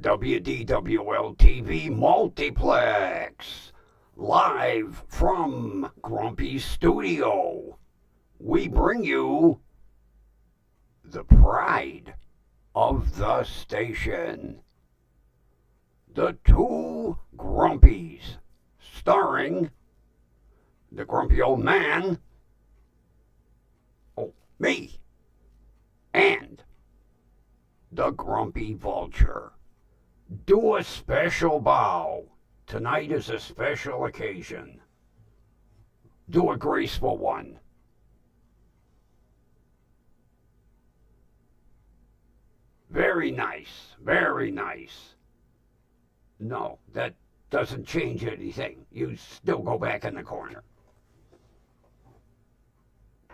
WDWL TV Multiplex, live from Grumpy's studio. We bring you the pride of the station, the Two Grumpies, starring the grumpy old man, me, and the grumpy vulture. Do a special bow. Tonight is a special occasion. Do a graceful one. Very nice, very nice. No, that doesn't change anything. You still go back in the corner.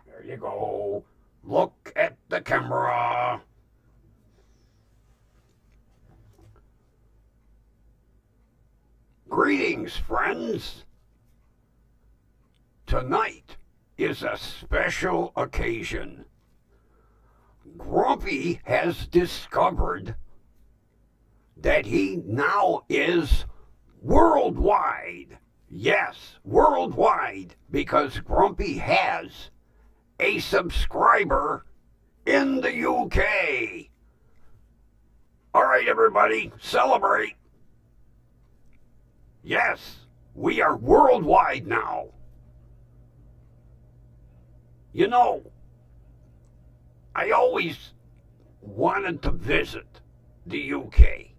There you go. Look at the camera. Greetings, friends. Tonight is a special occasion. Grumpy has discovered that he now is worldwide. Yes, worldwide, because Grumpy has a subscriber in the UK. All right, everybody, celebrate. Yes, we are worldwide now. You know, I always wanted to visit the UK.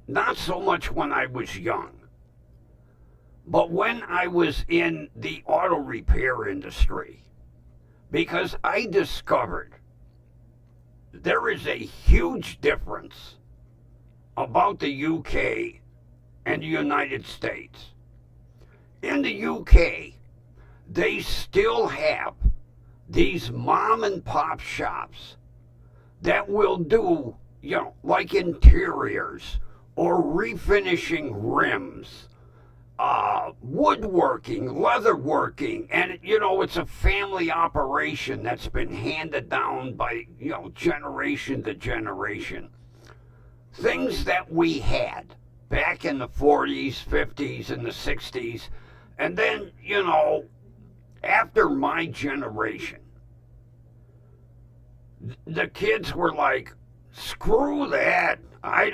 Not so much when I was young, but when I was in the auto repair industry, because I discovered there is a huge difference about the UK and the United States. In the UK, they still have these mom and pop shops that will do, like interiors or refinishing rims, woodworking, leatherworking, and it's a family operation that's been handed down by generation to generation. Things that we had back in the 40s, 50s, and the 60s, and then after my generation, the kids were like, screw that. I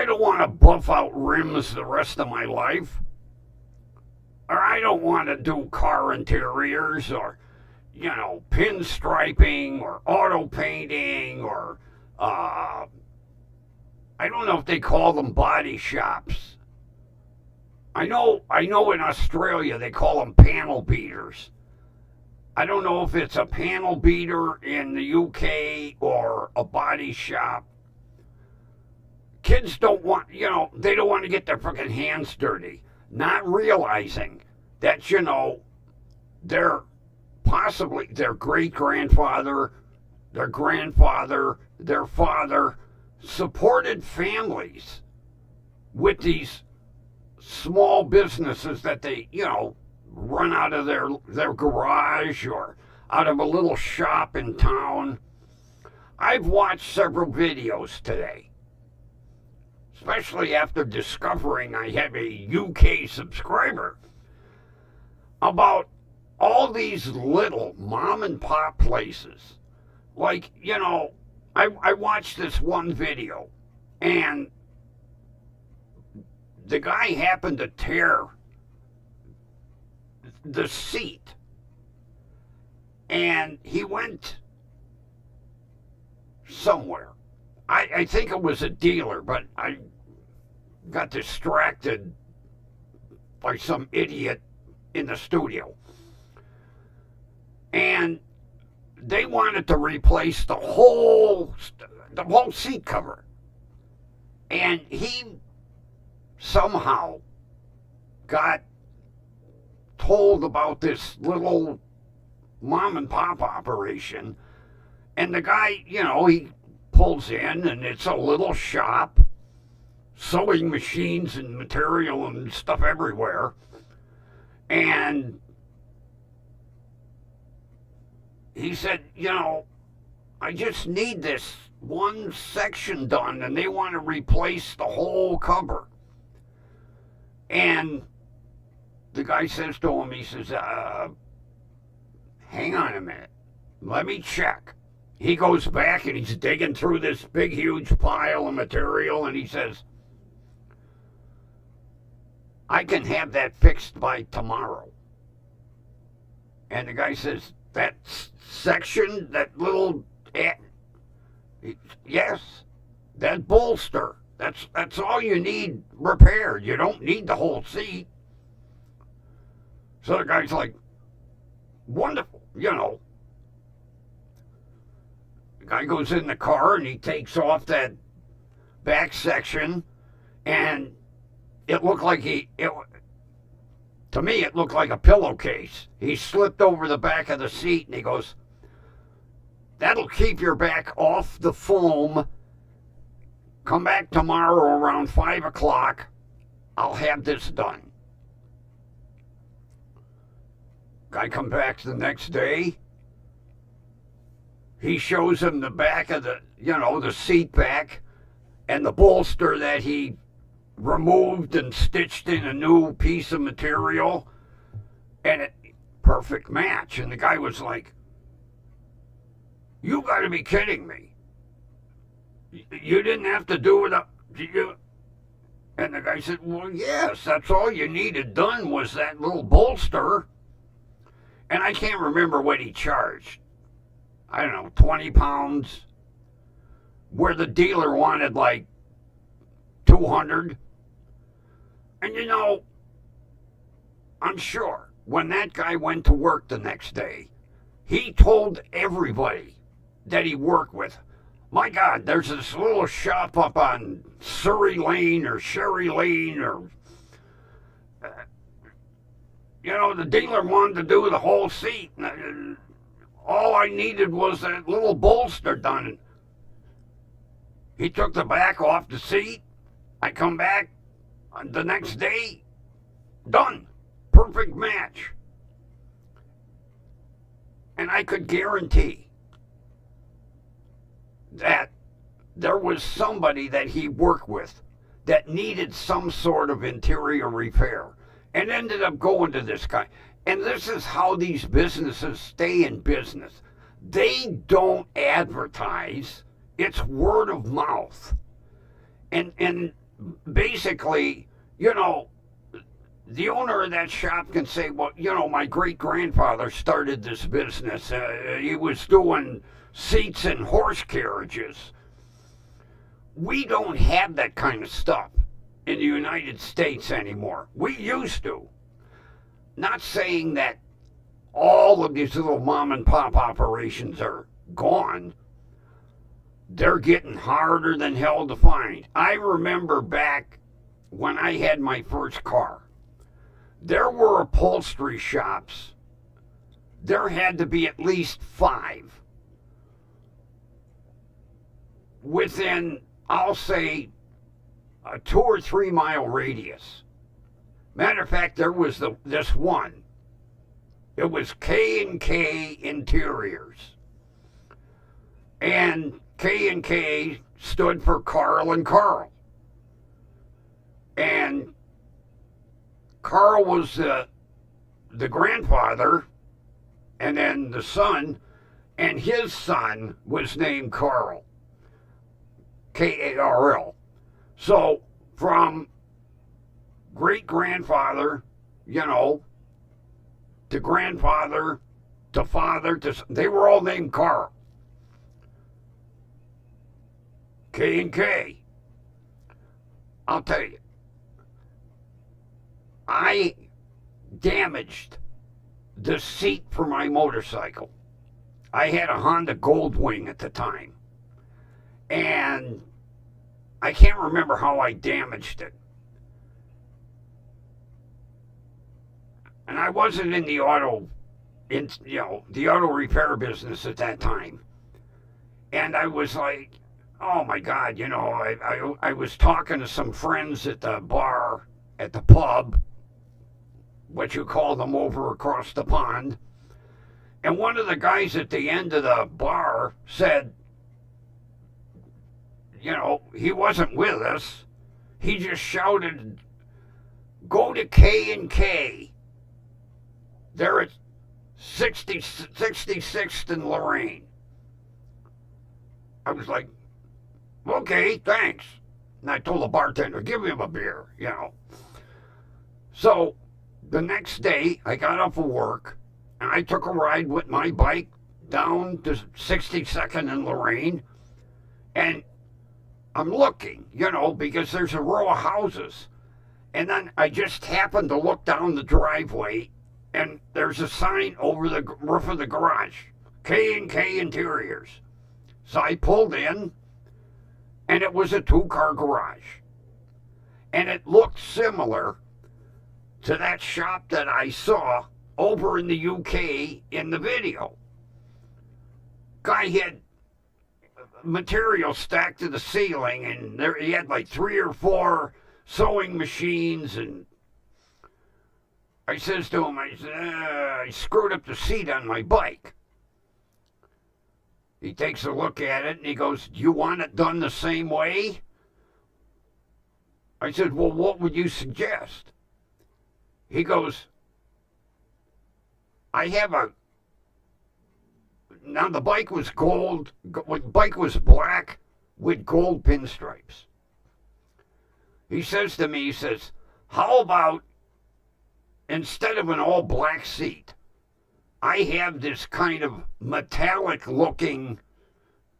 don't want to buff out rims the rest of my life. Or I don't want to do car interiors or, pinstriping or auto painting or, I don't know if they call them body shops. I know in Australia they call them panel beaters. I don't know if it's a panel beater in the UK or a body shop. Kids don't want, they don't want to get their fucking hands dirty, not realizing that, they're possibly their great-grandfather, their grandfather, their father supported families with these small businesses that they, run out of their garage or out of a little shop in town. I've watched several videos today, especially after discovering I have a UK subscriber, about all these little mom and pop places. Like, I watched this one video, and the guy happened to tear the seat, and he went somewhere. I think it was a dealer, but I got distracted by some idiot in the studio. And they wanted to replace the whole seat cover. And he somehow got told about this little mom and pop operation. And the guy, he pulls in, and it's a little shop, sewing machines and material and stuff everywhere. And he said, I just need this one section done and they want to replace the whole cover. And the guy says to him, he says, hang on a minute. Let me check. He goes back and he's digging through this big, huge pile of material, and he says, I can have that fixed by tomorrow. And the guy says, that section, that little, yes, that bolster, that's all you need repaired. You don't need the whole seat. So the guy's like, wonderful, you know. The guy goes in the car and he takes off that back section, and it looked like to me, it looked like a pillowcase. He slipped over the back of the seat and he goes, that'll keep your back off the foam. Come back tomorrow around 5 o'clock. I'll have this done. Guy comes back the next day. He shows him the back of the seat back and the bolster that he removed and stitched in a new piece of material, and perfect match. And the guy was like, you got to be kidding me. You didn't have to do it. And the guy said, well, yes, that's all you needed done was that little bolster. And I can't remember what he charged. I don't know, 20 pounds, where the dealer wanted like 200. And you know, I'm sure when that guy went to work the next day, he told everybody that he worked with, my God, there's this little shop up on Surrey Lane or Sherry Lane or, the dealer wanted to do the whole seat. All I needed was that little bolster done. He took the back off the seat. I come back the next day, done. Perfect match. And I could guarantee that there was somebody that he worked with that needed some sort of interior repair and ended up going to this guy. And this is how these businesses stay in business. They don't advertise. It's word of mouth. And basically, the owner of that shop can say, well, my great-grandfather started this business. He was doing seats and horse carriages. We don't have that kind of stuff in the United States anymore. We used to. Not saying that all of these little mom and pop operations are gone. They're getting harder than hell to find. I remember back when I had my first car, there were upholstery shops. There had to be at least 5 within, I'll say, a 2 or 3 mile radius. Matter of fact, there was this one. It was K&K Interiors. And K&K stood for Carl and Carl. And Carl was the grandfather, and then the son, and his son was named Carl. Karl. So from great-grandfather, to grandfather, to father, they were all named Carl. K&K. I'll tell you, I damaged the seat for my motorcycle. I had a Honda Goldwing at the time. And I can't remember how I damaged it. And I wasn't in the auto repair business at that time. And I was like, oh my God, I was talking to some friends at the bar, at the pub, what you call them over across the pond. And one of the guys at the end of the bar said, he wasn't with us. He just shouted, "Go to K&K. They're at 66th and Lorraine." I was like, "Okay, thanks." And I told the bartender, "Give him a beer. So the next day, I got off of work, and I took a ride with my bike down to 62nd and Lorraine, and I'm looking, because there's a row of houses. And then I just happened to look down the driveway, and there's a sign over the roof of the garage, K&K Interiors. So I pulled in, and it was a two-car garage. And it looked similar to that shop that I saw over in the UK in the video. Guy had material stacked to the ceiling, and he had like 3 or 4 sewing machines. And I says to him, I screwed up the seat on my bike. He takes a look at it and he goes, "Do you want it done the same way?" I said, "Well, what would you suggest?" He goes, now the bike was gold, the bike was black with gold pinstripes. He says to me, "How about, instead of an all black seat, I have this kind of metallic looking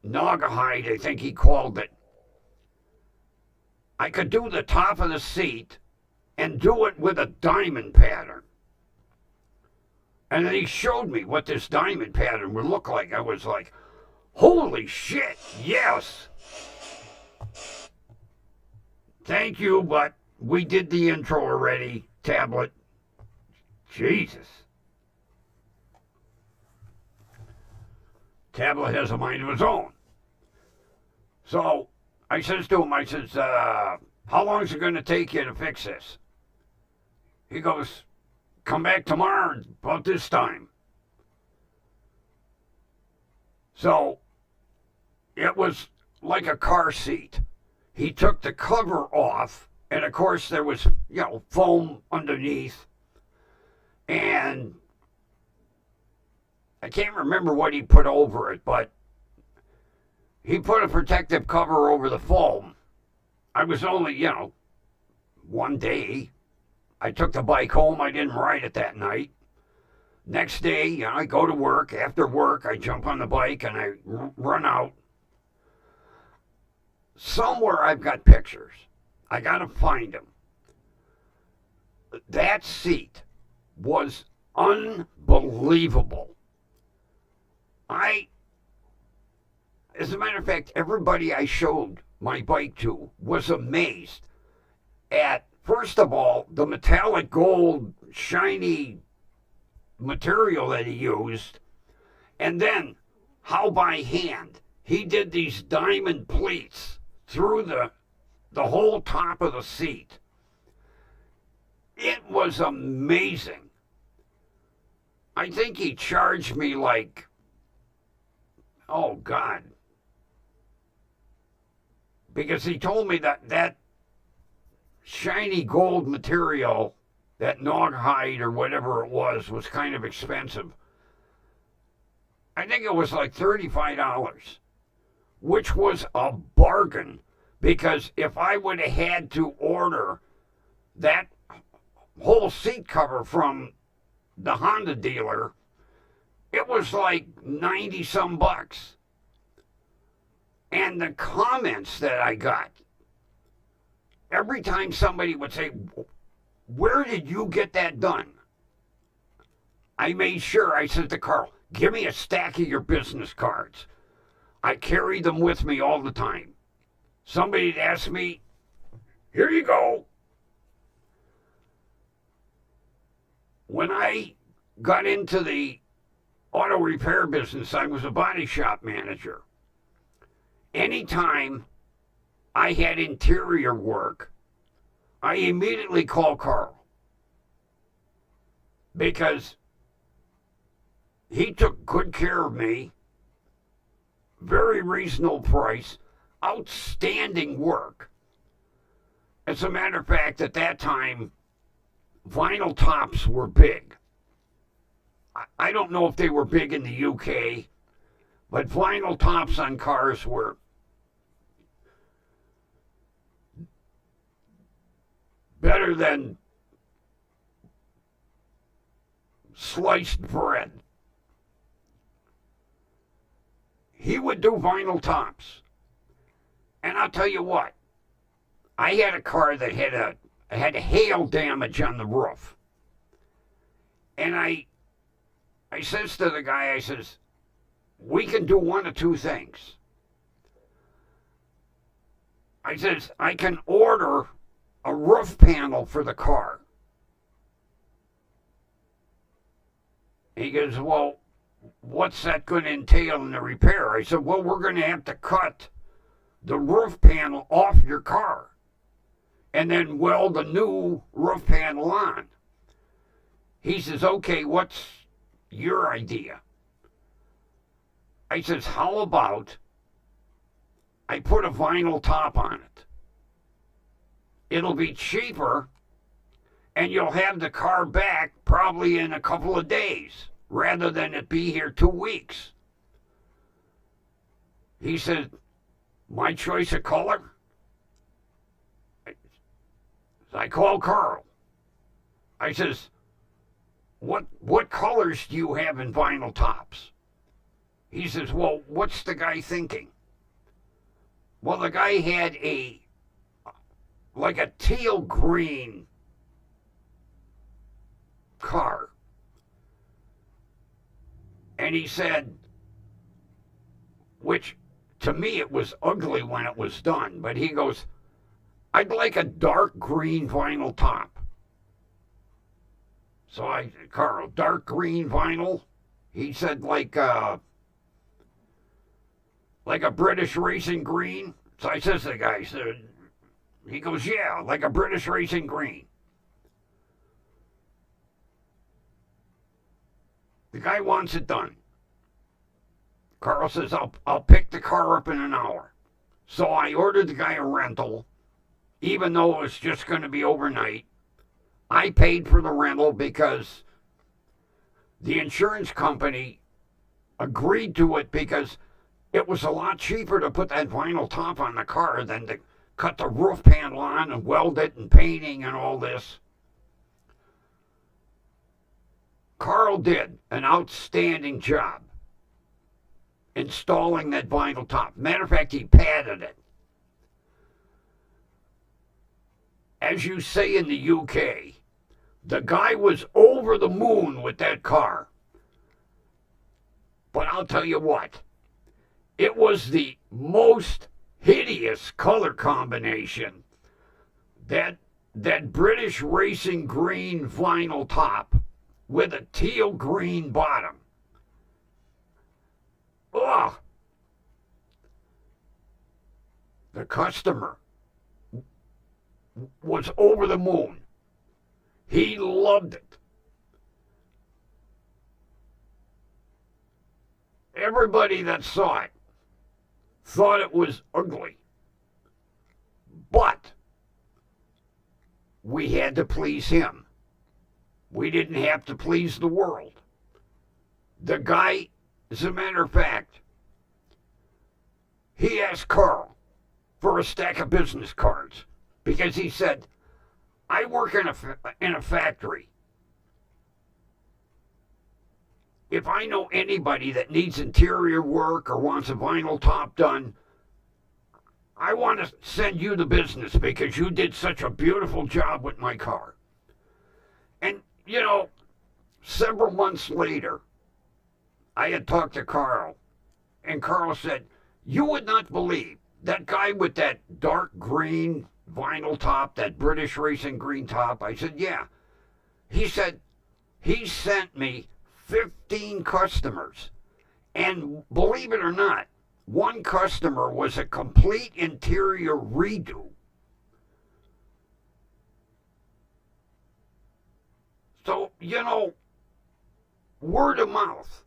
Naugahyde," I think he called it. "I could do the top of the seat and do it with a diamond pattern." And then he showed me what this diamond pattern would look like. I was like, "Holy shit, yes. Thank you, but we did the intro already, tablet." Jesus. Tablet has a mind of its own. So I says to him, "How long is it going to take you to fix this?" He goes, "Come back tomorrow about this time." So it was like a car seat. He took the cover off, and of course there was, foam underneath. And I can't remember what he put over it, but he put a protective cover over the foam. I was only, one day. I took the bike home. I didn't ride it that night. Next day, I go to work. After work, I jump on the bike and I run out. Somewhere I've got pictures. I got to find them. That seat was unbelievable. As a matter of fact, everybody I showed my bike to was amazed at, first of all, the metallic gold, shiny material that he used, and then how by hand he did these diamond pleats through the whole top of the seat. It was amazing. I think he charged me like, oh God, because he told me that shiny gold material, that Naugahyde or whatever it was kind of expensive. I think it was like $35, which was a bargain, because if I would have had to order that whole seat cover from the Honda dealer, it was like 90 some bucks. And the comments that I got, every time somebody would say, "Where did you get that done?" I made sure, I said to Carl, "Give me a stack of your business cards." I carry them with me all the time. Somebody'd ask me, "Here you go." When I got into the auto repair business, I was a body shop manager. Anytime I had interior work, I immediately called Carl, because he took good care of me, very reasonable price. outstanding work. As a matter of fact, at that time, vinyl tops were big. I don't know if they were big in the UK, but vinyl tops on cars were better than sliced bread. He would do vinyl tops. And I'll tell you what, I had a car that had hail damage on the roof. And I says to the guy, I says, we can do one of two things. I says, I can order a roof panel for the car. He goes, well, what's that going to entail in the repair? I said, well, we're going to have to cut the roof panel off your car and then weld a new roof panel on. He says, okay, what's your idea? I says, how about I put a vinyl top on it? It'll be cheaper, and you'll have the car back probably in a couple of days, rather than it be here 2 weeks. He said, my choice of color? I called Carl. I says, what colors do you have in vinyl tops? He says, well, what's the guy thinking? Well, the guy had like a teal green car. And he said, which to me it was ugly when it was done, but he goes, I'd like a dark green vinyl top. So Carl, dark green vinyl? He said like a British racing green. So I says to the guy, he goes, yeah, like a British racing green. The guy wants it done. Carl says, I'll pick the car up in an hour. So I ordered the guy a rental, even though it was just going to be overnight. I paid for the rental because the insurance company agreed to it because it was a lot cheaper to put that vinyl top on the car than to cut the roof panel on and weld it and painting and all this. Carl did an outstanding job installing that vinyl top. Matter of fact, he padded it. As you say in the UK, the guy was over the moon with that car. But I'll tell you what, it was the most hideous color combination. That British racing green vinyl top with a teal green bottom. Ugh. The customer was over the moon. He loved it. Everybody that saw it thought it was ugly. But we had to please him. We didn't have to please the world. The guy, as a matter of fact, he asked Carl for a stack of business cards because he said, I work in a factory. If I know anybody that needs interior work or wants a vinyl top done, I want to send you the business because you did such a beautiful job with my car. And, you know, several months later, I had talked to Carl, and Carl said, you would not believe that guy with that dark green vinyl top, that British racing green top. I said, yeah. He said, he sent me 15 customers. And believe it or not, one customer was a complete interior redo. So, you know, word of mouth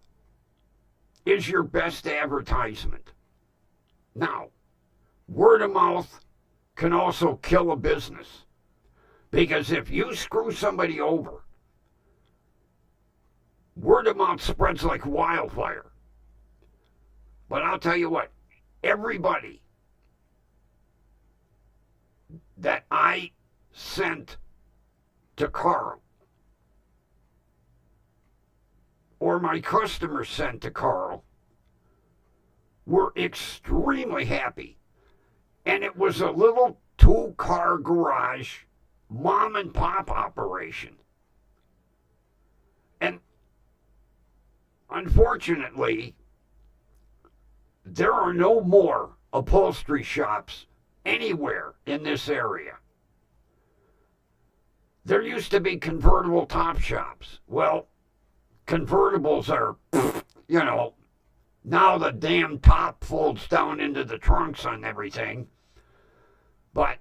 is your best advertisement. Now, word of mouth can also kill a business. Because if you screw somebody over, word of mouth spreads like wildfire. But I'll tell you what, everybody that I sent to Carl, or my customers sent to Carl, were extremely happy. And it was a little 2-car garage mom and pop operation. And unfortunately, there are no more upholstery shops anywhere in this area. There used to be convertible top shops. Well, convertibles are, now the damn top folds down into the trunks on everything. But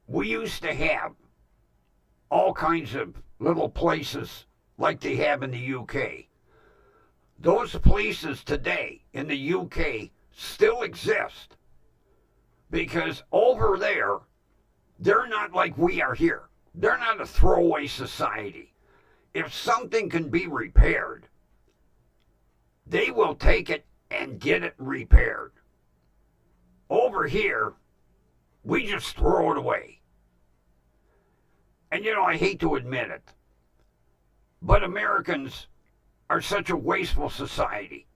we used to have all kinds of little places like they have in the UK. Those places today in the UK still exist because over there, they're not like we are here. They're not a throwaway society. If something can be repaired, they will take it and get it repaired. Over here, we just throw it away. And I hate to admit it, but Americans are such a wasteful society.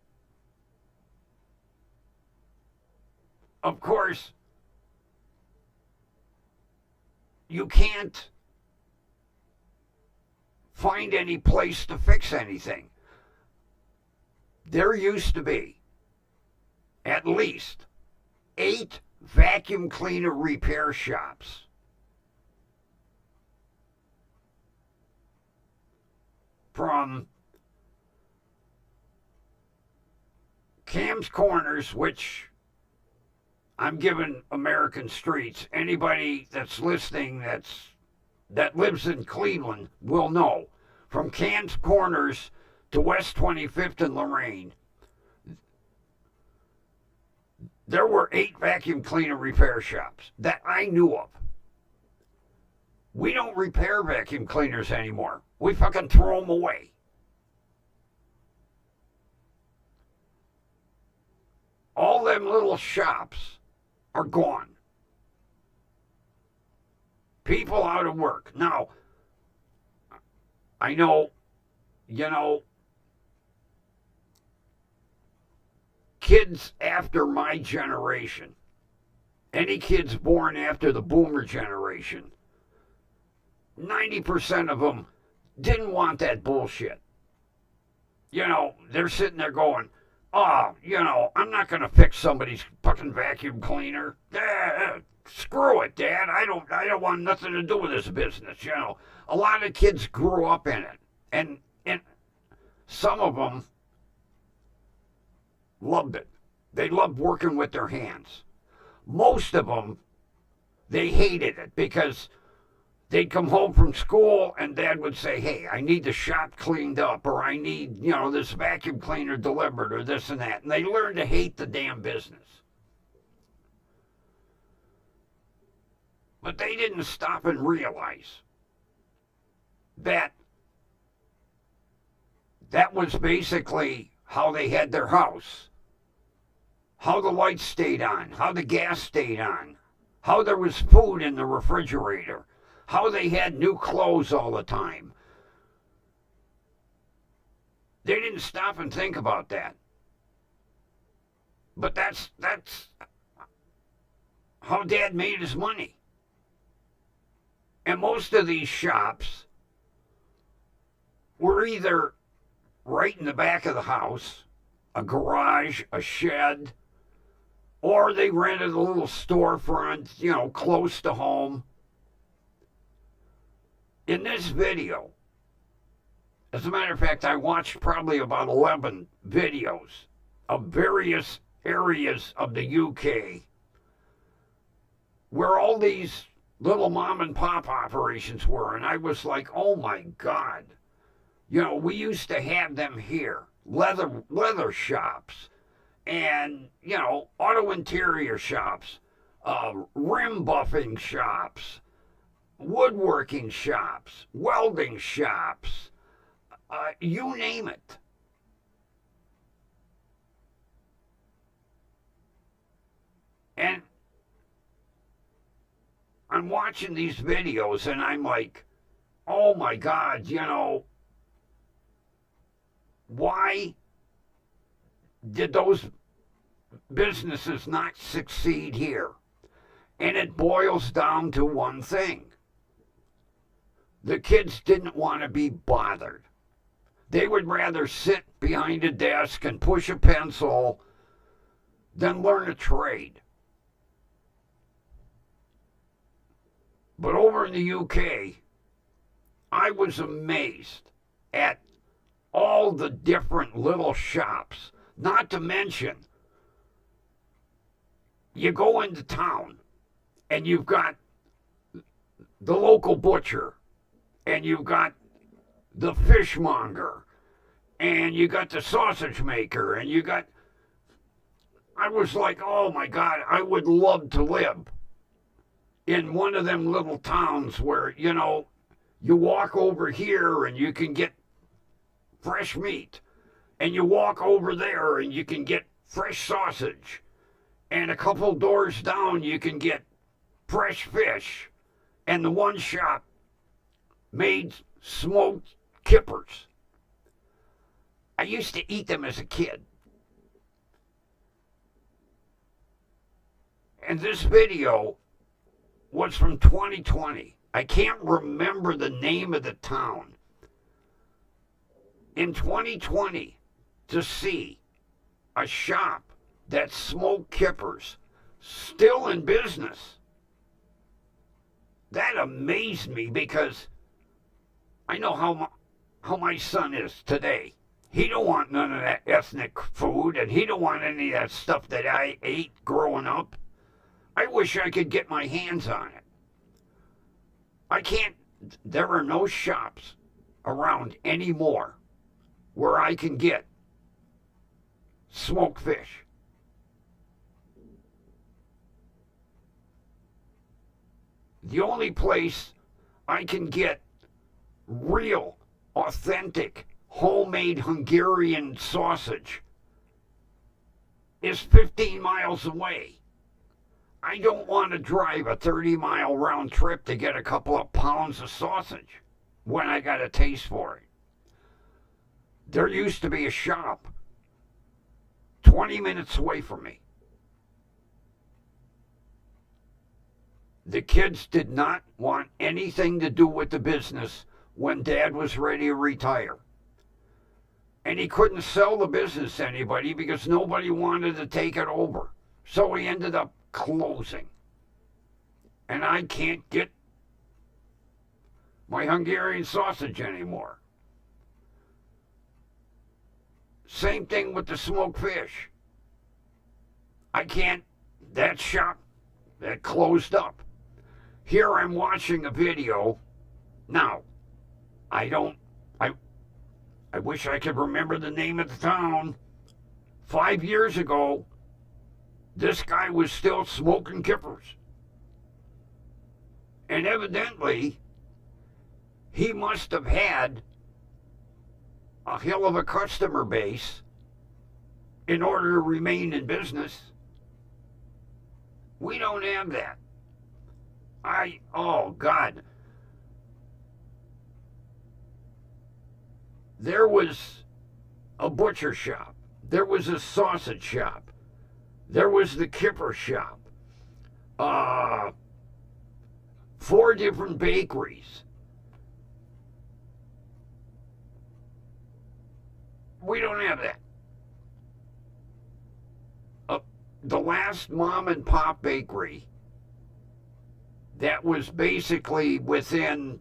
Of course, you can't find any place to fix anything. There used to be at least 8 vacuum cleaner repair shops. From Cam's Corners, which I'm giving American Streets, anybody that's listening that lives in Cleveland will know. From Cam's Corners to West 25th and Lorraine, there were 8 vacuum cleaner repair shops that I knew of. We don't repair vacuum cleaners anymore. We fucking throw them away. All them little shops are gone. People out of work. Now, I know, kids after my generation, any kids born after the boomer generation, 90% of them didn't want that bullshit. They're sitting there going, I'm not going to fix somebody's fucking vacuum cleaner. Screw it, Dad. I don't want nothing to do with this business. A lot of kids grew up in it. And some of them loved it. They loved working with their hands. Most of them, they hated it because they'd come home from school and Dad would say, hey, I need the shop cleaned up, or I need, this vacuum cleaner delivered, or this and that. And they learned to hate the damn business. But they didn't stop and realize that was basically how they had their house, how the lights stayed on, how the gas stayed on, how there was food in the refrigerator, how they had new clothes all the time. They didn't stop and think about that. But that's how Dad made his money. And most of these shops were either right in the back of the house, a garage, a shed, or they rented a little storefront, close to home. In this video, as a matter of fact, I watched probably about 11 videos of various areas of the UK where all these little mom and pop operations were, and I was like, oh my God. We used to have them here, leather shops, and, auto interior shops, rim buffing shops, woodworking shops, welding shops, you name it. And I'm watching these videos and I'm like, oh my God, why did those businesses not succeed here? And it boils down to one thing. The kids didn't want to be bothered. They would rather sit behind a desk and push a pencil than learn a trade. But over in the UK, I was amazed at all the different little shops. Not to mention, you go into town and you've got the local butcher, and you've got the fishmonger, and you got the sausage maker, and I was like, oh my God, I would love to live in one of them little towns where, you walk over here and you can get fresh meat, and you walk over there and you can get fresh sausage, and a couple doors down you can get fresh fish, and the one shop made smoked kippers. I used to eat them as a kid. And this video was from 2020. I can't remember the name of the town. In 2020, to see a shop that smoked kippers still in business, that amazed me, because I know how my son is today. He don't want none of that ethnic food, and he don't want any of that stuff that I ate growing up. I wish I could get my hands on it. I can't. There are no shops around anymore where I can get smoked fish. The only place I can get real, authentic, homemade Hungarian sausage is 15 miles away. I don't want to drive a 30-mile round trip to get a couple of pounds of sausage when I got a taste for it. There used to be a shop 20 minutes away from me. The kids did not want anything to do with the business when Dad was ready to retire. And he couldn't sell the business to anybody because nobody wanted to take it over. So he ended up closing. And I can't get my Hungarian sausage anymore. Same thing with the smoked fish. I can't, that shop, that closed up. Here I'm watching a video. Now, I wish I could remember the name of the town. 5 years ago, this guy was still smoking kippers. And evidently, he must have had a hell of a customer base in order to remain in business. We don't have that. Oh God. There was a butcher shop. There was a sausage shop. There was the kipper shop. 4 different bakeries. We don't have that. The last mom and pop bakery that was basically within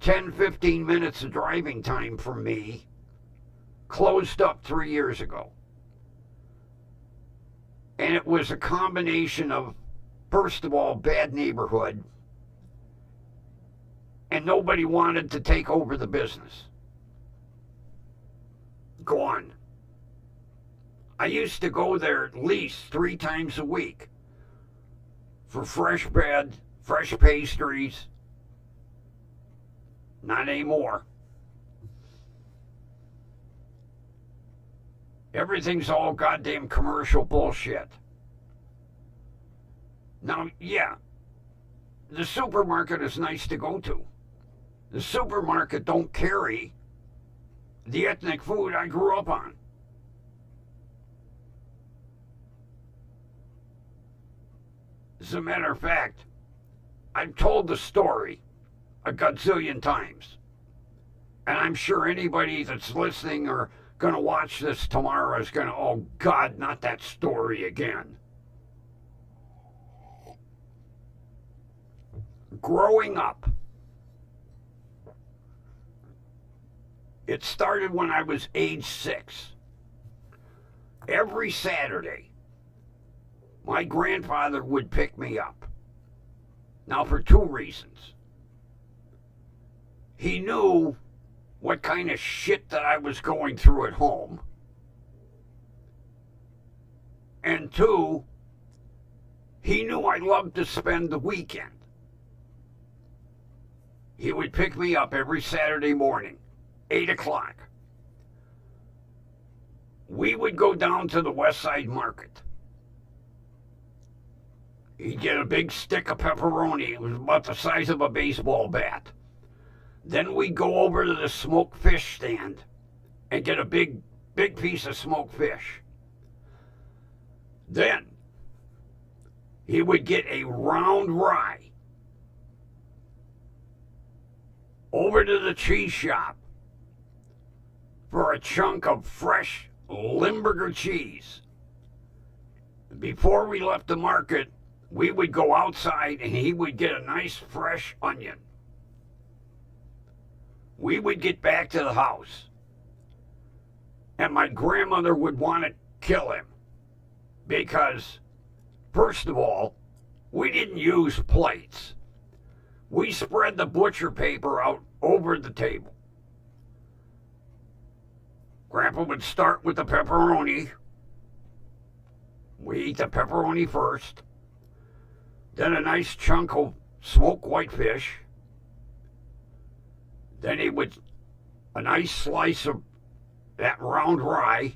10, 15 minutes of driving time from me closed up 3 years ago. And it was a combination of, first of all, bad neighborhood, and nobody wanted to take over the business. Gone. I used to go there at least 3 times a week for fresh bread, fresh pastries. Not anymore. Everything's all goddamn commercial bullshit. Now, yeah, the supermarket is nice to go to. The supermarket don't carry the ethnic food I grew up on. As a matter of fact, I've told the story a gazillion times. And I'm sure anybody that's listening or going to watch this tomorrow is going to, oh God, not that story again. Growing up, it started when I was age 6. Every Saturday, my grandfather would pick me up. Now, for 2 reasons. He knew what kind of shit that I was going through at home. And 2, he knew I loved to spend the weekend. He would pick me up every Saturday morning, 8 o'clock. We would go down to the West Side Market. He'd get a big stick of pepperoni. It was about the size of a baseball bat. Then we'd go over to the smoked fish stand and get a big piece of smoked fish. Then he would get a round rye. Over to the cheese shop for a chunk of fresh Limburger cheese. Before we left the market, we would go outside and he would get a nice fresh onion. We would get back to the house and my grandmother would want to kill him because, first of all, we didn't use plates. We spread the butcher paper out over the table. Grandpa would start with the pepperoni. We eat the pepperoni first. Then a nice chunk of smoked whitefish. Then he would, a nice slice of that round rye.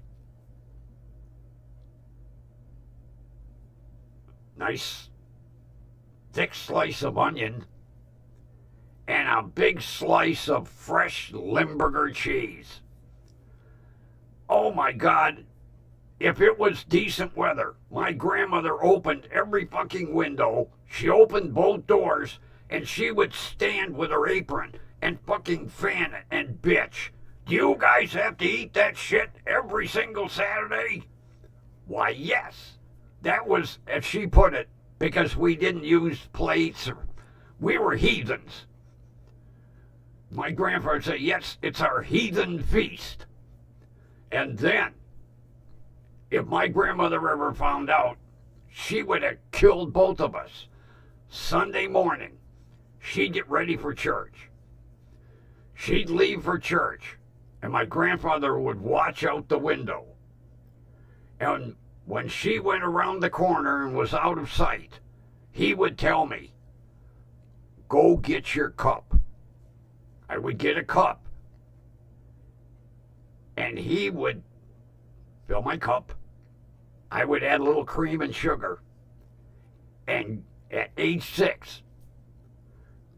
Nice thick slice of onion. And a big slice of fresh Limburger cheese. Oh my God, if it was decent weather, my grandmother opened every fucking window, she opened both doors, and she would stand with her apron and fucking fan it and bitch. Do you guys have to eat that shit every single Saturday? Why, yes. That was, as she put it, because we didn't use plates or we were heathens. My grandfather said, yes, it's our heathen feast. And then, if my grandmother ever found out, she would have killed both of us. Sunday morning, she'd get ready for church. She'd leave for church, and my grandfather would watch out the window. And when she went around the corner and was out of sight, he would tell me, go get your cup. I would get a cup, and he would fill my cup. I would add a little cream and sugar. And at age 6,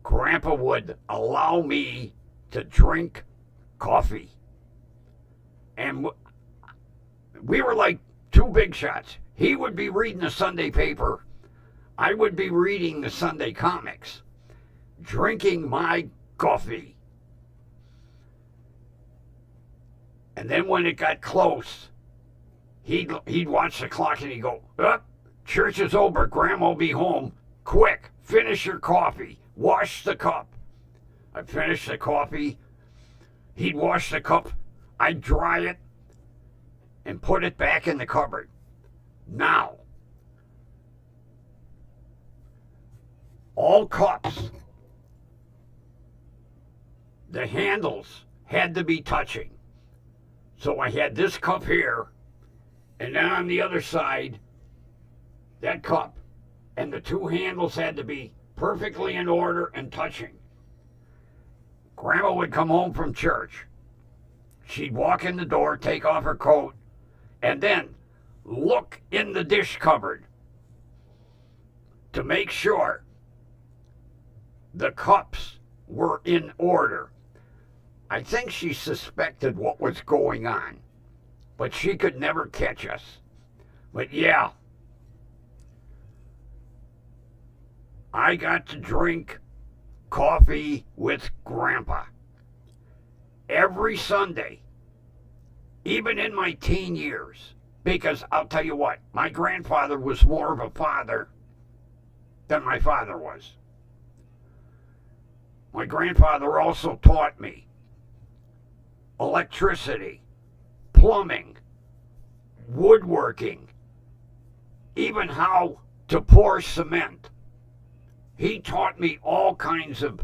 Grandpa would allow me to drink coffee. And we were like 2 big shots. He would be reading the Sunday paper. I would be reading the Sunday comics, drinking my coffee. And then when it got close, he'd watch the clock and he'd go, church is over, Grandma will be home. Quick, finish your coffee, wash the cup. I'd finish the coffee, he'd wash the cup, I'd dry it, and put it back in the cupboard. Now, all cups, the handles had to be touching. So I had this cup here, And then on the other side, that cup. And the two handles had to be perfectly in order and touching. Grandma would come home from church. She'd walk in the door, take off her coat, and then look in the dish cupboard to make sure the cups were in order. I think she suspected what was going on, but she could never catch us. But yeah, I got to drink coffee with Grandpa every Sunday, even in my teen years. Because I'll tell you what, my grandfather was more of a father than my father was. My grandfather also taught me electricity, plumbing, woodworking, even how to pour cement. He taught me all kinds of...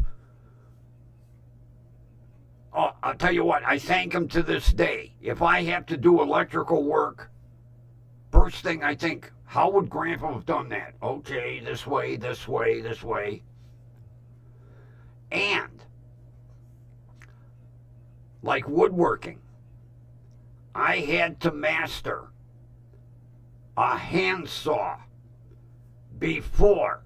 I'll tell you what, I thank him to this day. If I have to do electrical work, first thing I think, how would Grandpa have done that? Okay, this way, this way, this way. And, like woodworking, I had to master a handsaw before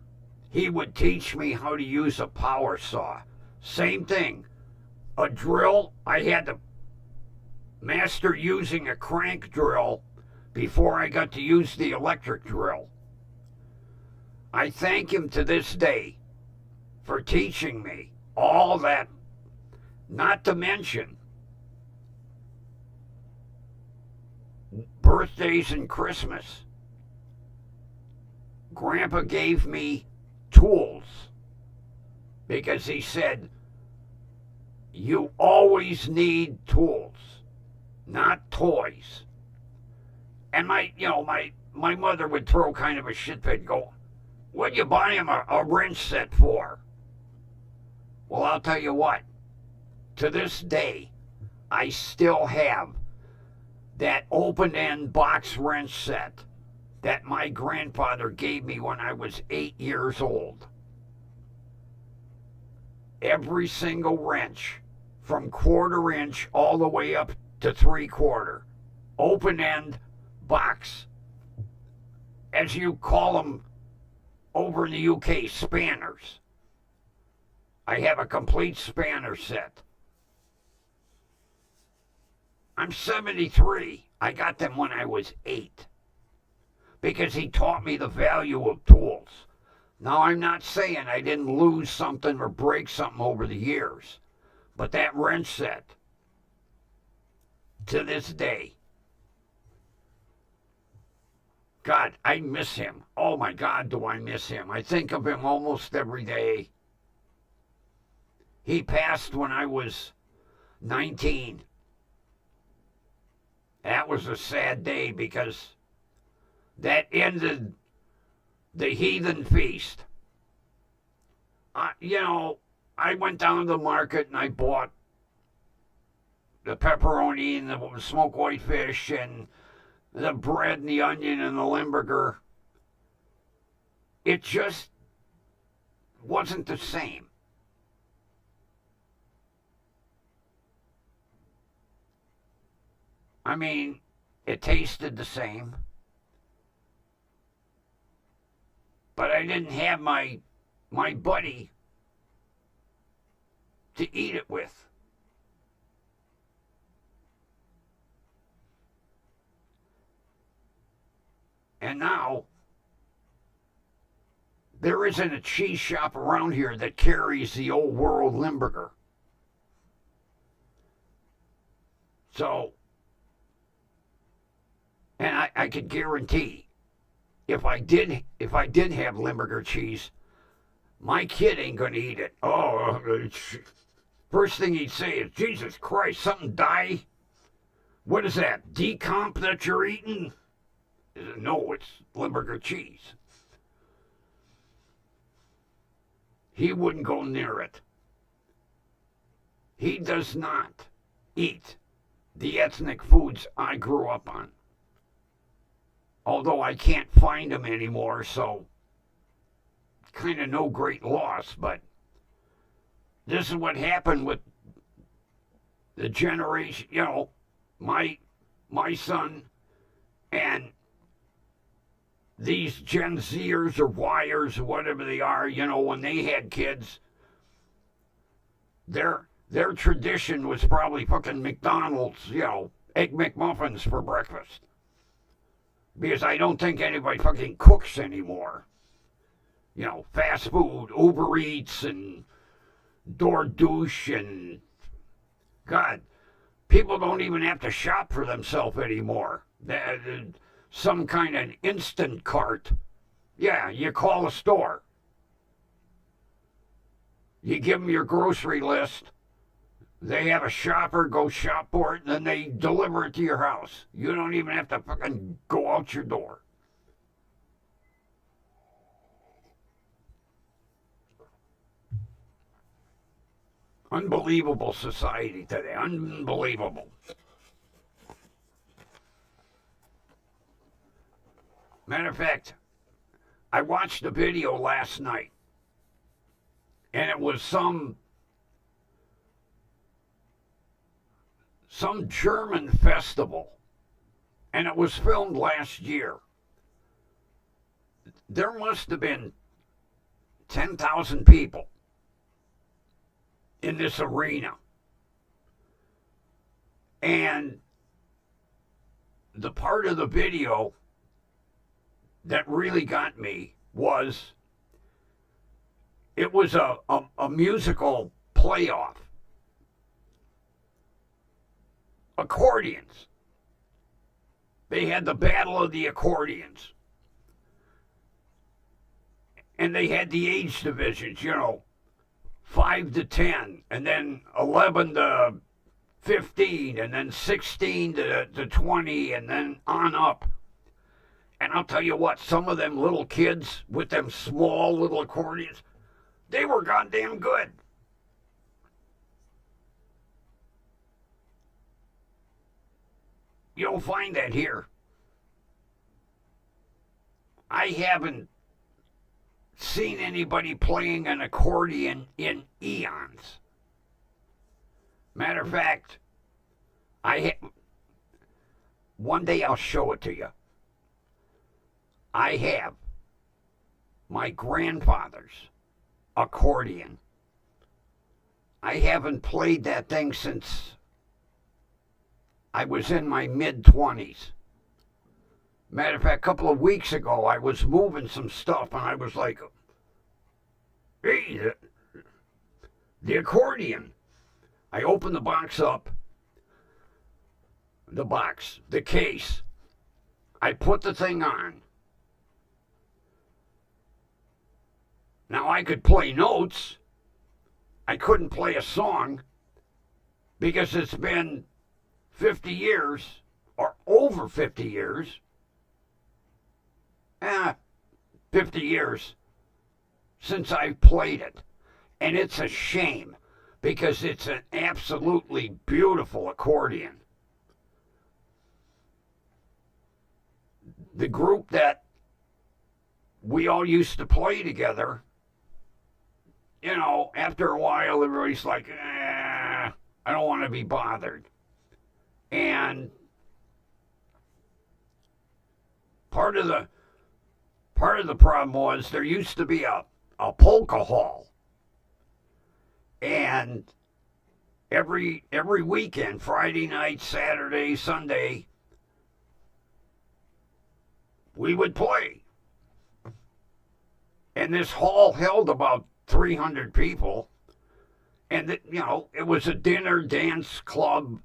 he would teach me how to use a power saw. Same thing. A drill, I had to master using a crank drill before I got to use the electric drill. I thank him to this day for teaching me all that, not to mention birthdays and Christmas. Grandpa gave me tools because he said, you always need tools, not toys. And my mother would throw kind of a shit fit and go, what'd you buy him a wrench set for? Well, I'll tell you what, to this day, I still have that open-end box wrench set that my grandfather gave me when I was 8 years old. Every single wrench, from 1/4 inch all the way up to 3/4, open-end box, as you call them over in the UK, spanners. I have a complete spanner set. I'm 73. I got them when I was 8 because he taught me the value of tools. Now, I'm not saying I didn't lose something or break something over the years, but that wrench set, to this day, God, I miss him. Oh my God, do I miss him. I think of him almost every day. He passed when I was 19. That was a sad day because that ended the heathen feast. I went down to the market and I bought the pepperoni and the smoked whitefish and the bread and the onion and the Limburger. It just wasn't the same. I mean, it tasted the same, but I didn't have my buddy to eat it with. And now, there isn't a cheese shop around here that carries the old world Limburger. So, and I could guarantee, if I did have Limburger cheese, my kid ain't gonna eat it. Oh, first thing he'd say is, Jesus Christ, something die? What is that, decomp that you're eating? No, it's Limburger cheese. He wouldn't go near it. He does not eat the ethnic foods I grew up on. although I can't find them anymore, so kind of no great loss. But this is what happened with the generation, my son and these Gen Zers or Yers or whatever they are, when they had kids, their tradition was probably fucking McDonald's, Egg McMuffins for breakfast. Because I don't think anybody fucking cooks anymore. Fast food, Uber Eats, and DoorDash, and God, people don't even have to shop for themselves anymore. Some kind of instant cart. Yeah, you call a store. You give them your grocery list. They have a shopper go shop for it, and then they deliver it to your house. You don't even have to fucking go out your door. Unbelievable society today. Unbelievable. Matter of fact, I watched a video last night, and it was some German festival, and it was filmed last year. There must have been 10,000 people in this arena. And the part of the video that really got me was it was a musical playoff. Accordions. They had the Battle of the Accordions. And they had the age divisions, 5 to 10, and then 11 to 15, and then 16 to 20, and then on up. And I'll tell you what, some of them little kids with them small little accordions, they were goddamn good. You don't find that here. I haven't seen anybody playing an accordion in eons. Matter of fact, one day I'll show it to you. I have my grandfather's accordion. I haven't played that thing since I was in my mid-20s. Matter of fact, a couple of weeks ago, I was moving some stuff, and I was like, hey, the accordion. I opened the box up, the case. I put the thing on. Now, I could play notes. I couldn't play a song because it's been 50 years, or over 50 years, 50 years since I've played it. And it's a shame because it's an absolutely beautiful accordion. The group that we all used to play together, after a while everybody's like, I don't want to be bothered. And part of the problem was there used to be a polka hall. And every weekend, Friday night, Saturday, Sunday, we would play. And this hall held about 300 people. And, it was a dinner dance club,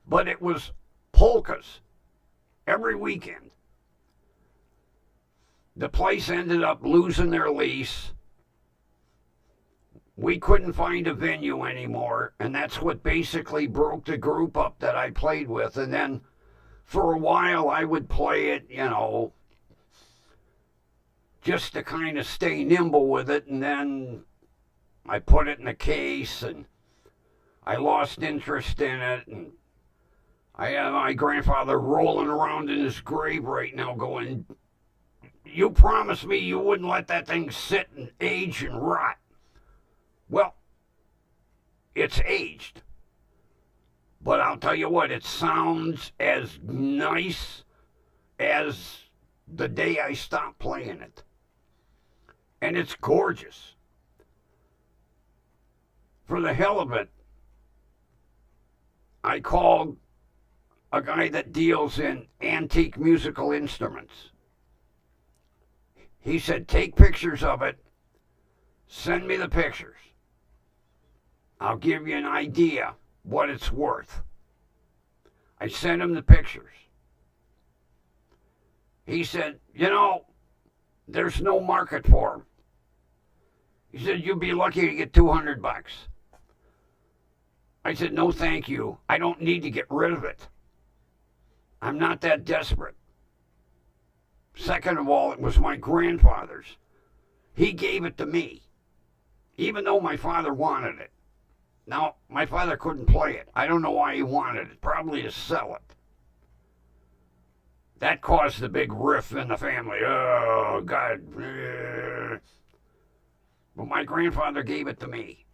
but it was polkas every weekend. The place ended up losing their lease. We couldn't find a venue anymore, and that's what basically broke the group up that I played with. And then for a while I would play it, just to kind of stay nimble with it, and then I put it in a case, and I lost interest in it, and I have my grandfather rolling around in his grave right now going, you promised me you wouldn't let that thing sit and age and rot. Well, it's aged. But I'll tell you what, it sounds as nice as the day I stopped playing it. And it's gorgeous. For the hell of it, I called a guy that deals in antique musical instruments. He said, take pictures of it, send me the pictures. I'll give you an idea what it's worth. I sent him the pictures. He said, there's no market for them. He said, you'd be lucky to get $200. I said, no thank you. I don't need to get rid of it. I'm not that desperate. Second of all, it was my grandfather's. He gave it to me, even though my father wanted it. Now, my father couldn't play it. I don't know why he wanted it, probably to sell it. That caused a big rift in the family. Oh, God. But my grandfather gave it to me.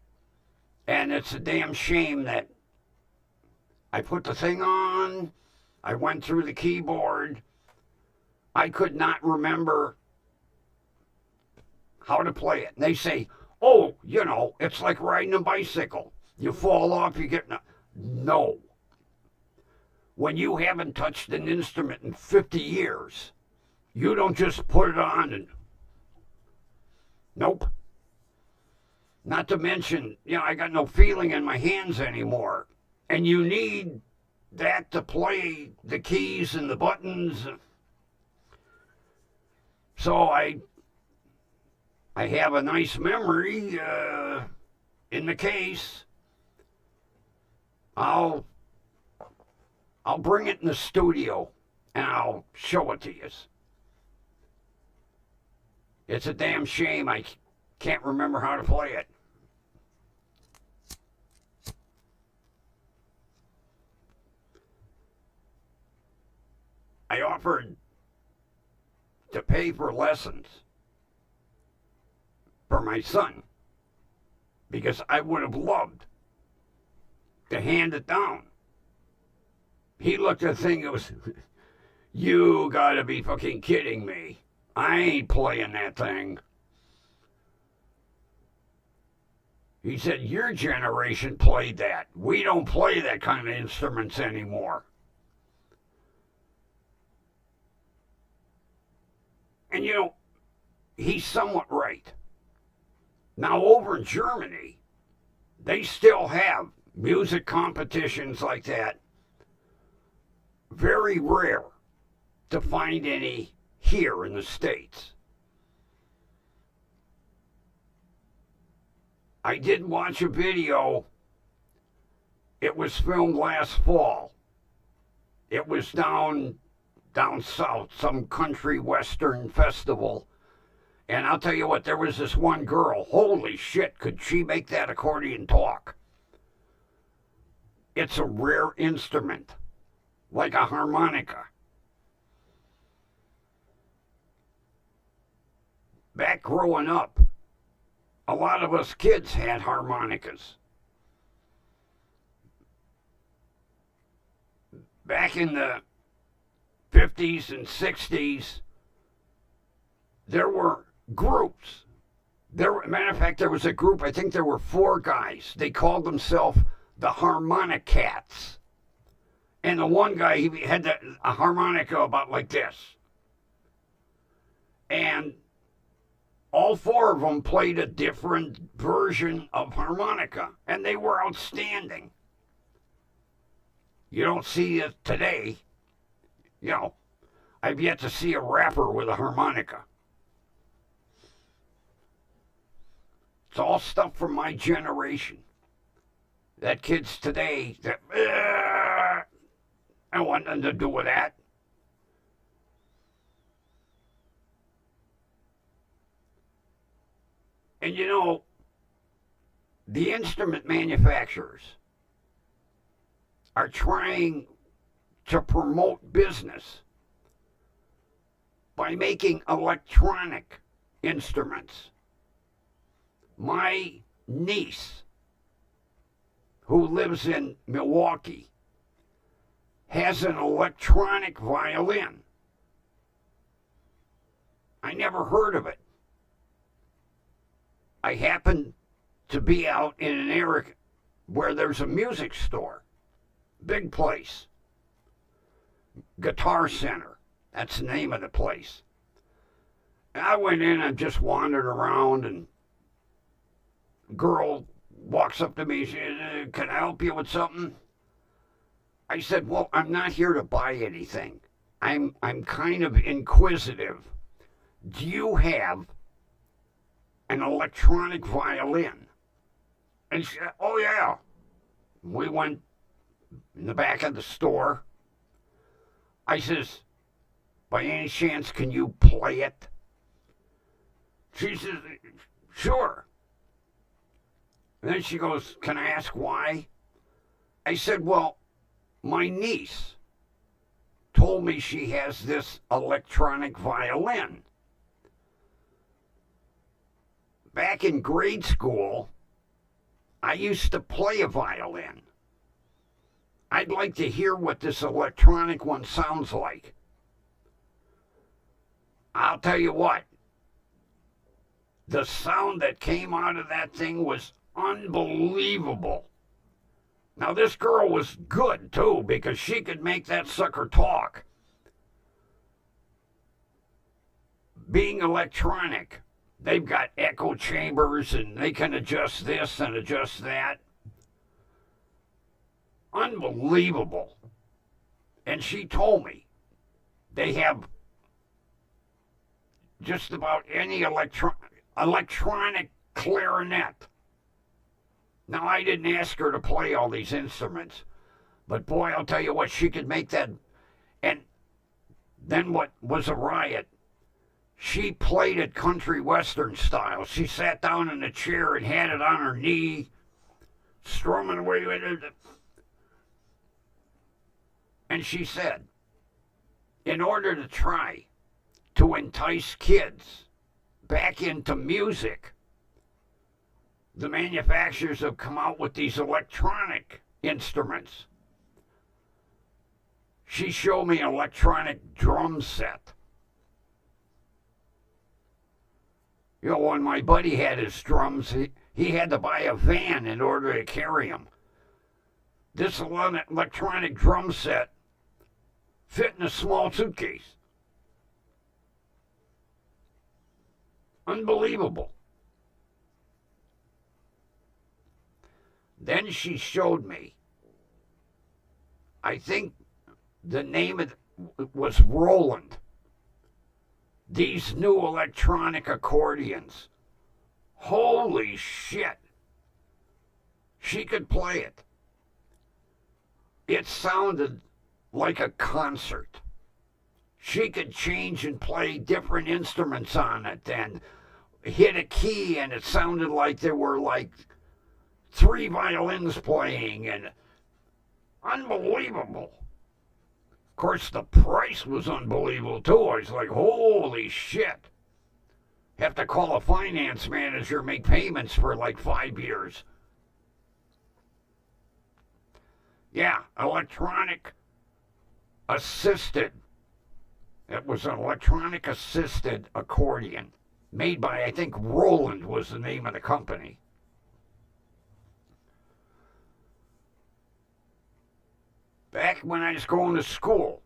And it's a damn shame that I put the thing on, I went through the keyboard, I could not remember how to play it. And they say, oh, it's like riding a bicycle. You fall off, you get... No. When you haven't touched an instrument in 50 years, you don't just put it on and... Nope. Not to mention, I got no feeling in my hands anymore. And you need that to play the keys and the buttons. So I have a nice memory in the case. I'll bring it in the studio and I'll show it to you. It's a damn shame I can't remember how to play it. I offered to pay for lessons for my son because I would have loved to hand it down. He looked at the thing, it was, you gotta be fucking kidding me. I ain't playing that thing. He said, your generation played that. We don't play that kind of instruments anymore. And he's somewhat right. Now over in Germany, they still have music competitions like that. Very rare to find any here in the States. I did watch a video. It was filmed last fall. It was down south, some country western festival. And I'll tell you what, there was this one girl. Holy shit, could she make that accordion talk? It's a rare instrument, like a harmonica. Back growing up, a lot of us kids had harmonicas. Back in the 50s and 60s, there were groups. Matter of fact, there was a group, I think there were 4 guys. They called themselves the Harmonicats. And the one guy, he had a harmonica about like this. And all 4 of them played a different version of harmonica. And they were outstanding. You don't see it today. I've yet to see a rapper with a harmonica. It's all stuff from my generation. That kids today, I don't want nothing to do with that. And the instrument manufacturers are trying to promote business by making electronic instruments. My niece, who lives in Milwaukee, has an electronic violin. I never heard of it. I happened to be out in an area where there's a music store, big place, Guitar Center. That's the name of the place. And I went in and just wandered around, and a girl walks up to me and says, "Can I help you with something?" I said, "Well, I'm not here to buy anything. I'm kind of inquisitive. Do you have an electronic violin?" And she said, "Oh, yeah." We went in the back of the store. I says, "By any chance, can you play it?" She says, "Sure." And then she goes, "Can I ask why?" I said, "Well, my niece told me she has this electronic violin. Back in grade school, I used to play a violin. I'd like to hear what this electronic one sounds like." I'll tell you what, the sound that came out of that thing was unbelievable. Now, this girl was good, too, because she could make that sucker talk. Being electronic, they've got echo chambers, and they can adjust this and adjust that. Unbelievable. And she told me they have just about any electronic clarinet. Now, I didn't ask her to play all these instruments, but boy, I'll tell you what, she could make that. And then what was a riot, she played it country western style. She sat down in a chair and had it on her knee, strumming away with it. And she said, in order to try to entice kids back into music, the manufacturers have come out with these electronic instruments. She showed me an electronic drum set. You know, when my buddy had his drums, he had to buy a van in order to carry them. This electronic drum set fit in a small suitcase. Unbelievable. Then she showed me, I think the name of it was Roland, these new electronic accordions. Holy shit. She could play it. It sounded like a concert. She could change and play different instruments on it and hit a key, and it sounded like there were like 3 violins playing, and unbelievable. Of course, the price was unbelievable too. I was like, holy shit. Have to call a finance manager, make payments for like 5 years. Yeah, electronic assisted. It was an electronic assisted accordion made by, I think, Roland was the name of the company. Back when I was going to school,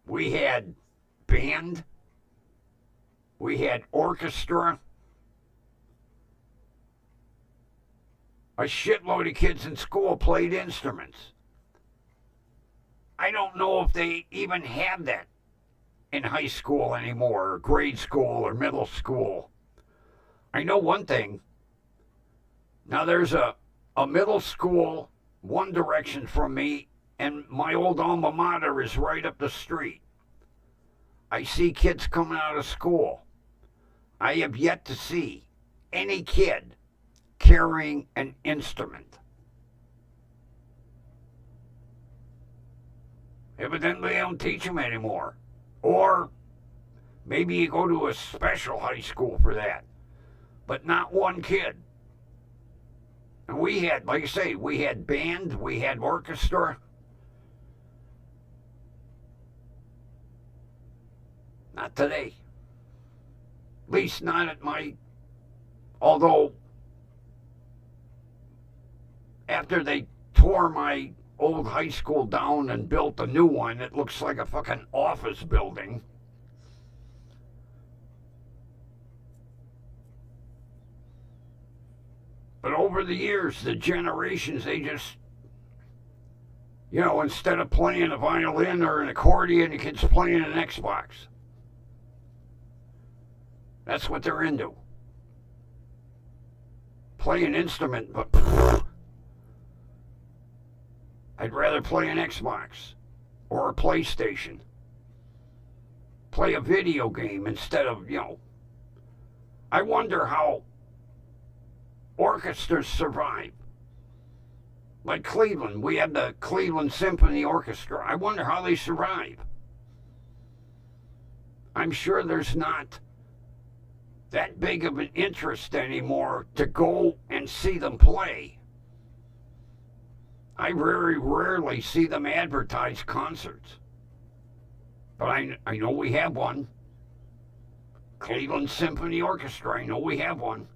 we had band, we had orchestra, a shitload of kids in school played instruments. I don't know if they even have that in high school anymore, or grade school, or middle school. I know one thing. Now there's a middle school one direction from me, and my old alma mater is right up the street. I see kids coming out of school. I have yet to see any kid carrying an instrument. Evidently, they don't teach them anymore. Or maybe you go to a special high school for that. But not one kid. And we had, like I say, we had band, we had orchestra. Not today. At least not at my. Although, after they tore my old high school down and built a new one, it looks like a fucking office building. But over the years, the generations, they just, instead of playing a violin or an accordion, the kid's playing an Xbox. That's what they're into. Play an instrument, but I'd rather play an Xbox or a PlayStation. Play a video game instead of, I wonder how orchestras survive. Like Cleveland, we had the Cleveland Symphony Orchestra. I wonder how they survive. I'm sure there's not that big of an interest anymore to go and see them play. I very rarely see them advertise concerts. But I know we have one. Cleveland Symphony Orchestra, I know we have one.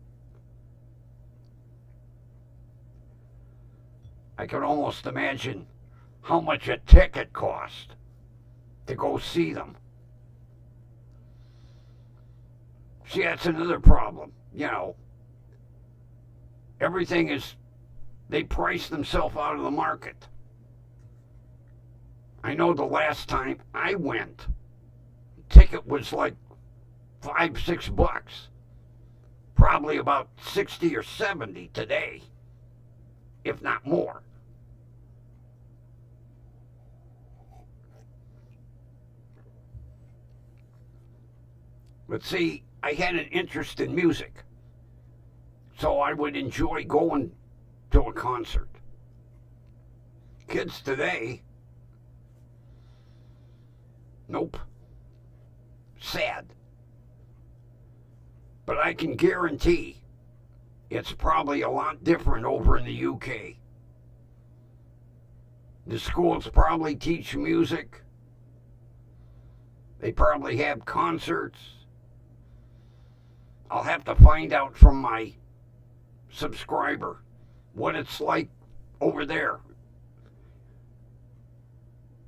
I can almost imagine how much a ticket cost to go see them. See, that's another problem. Everything is, they price themselves out of the market. I know the last time I went, ticket was like $5-6. Probably about 60 or 70 today, if not more. But see, I had an interest in music, so I would enjoy going to a concert. Kids today, nope. Sad. But I can guarantee it's probably a lot different over in the UK. The schools probably teach music. They probably have concerts. I'll have to find out from my subscriber what it's like over there.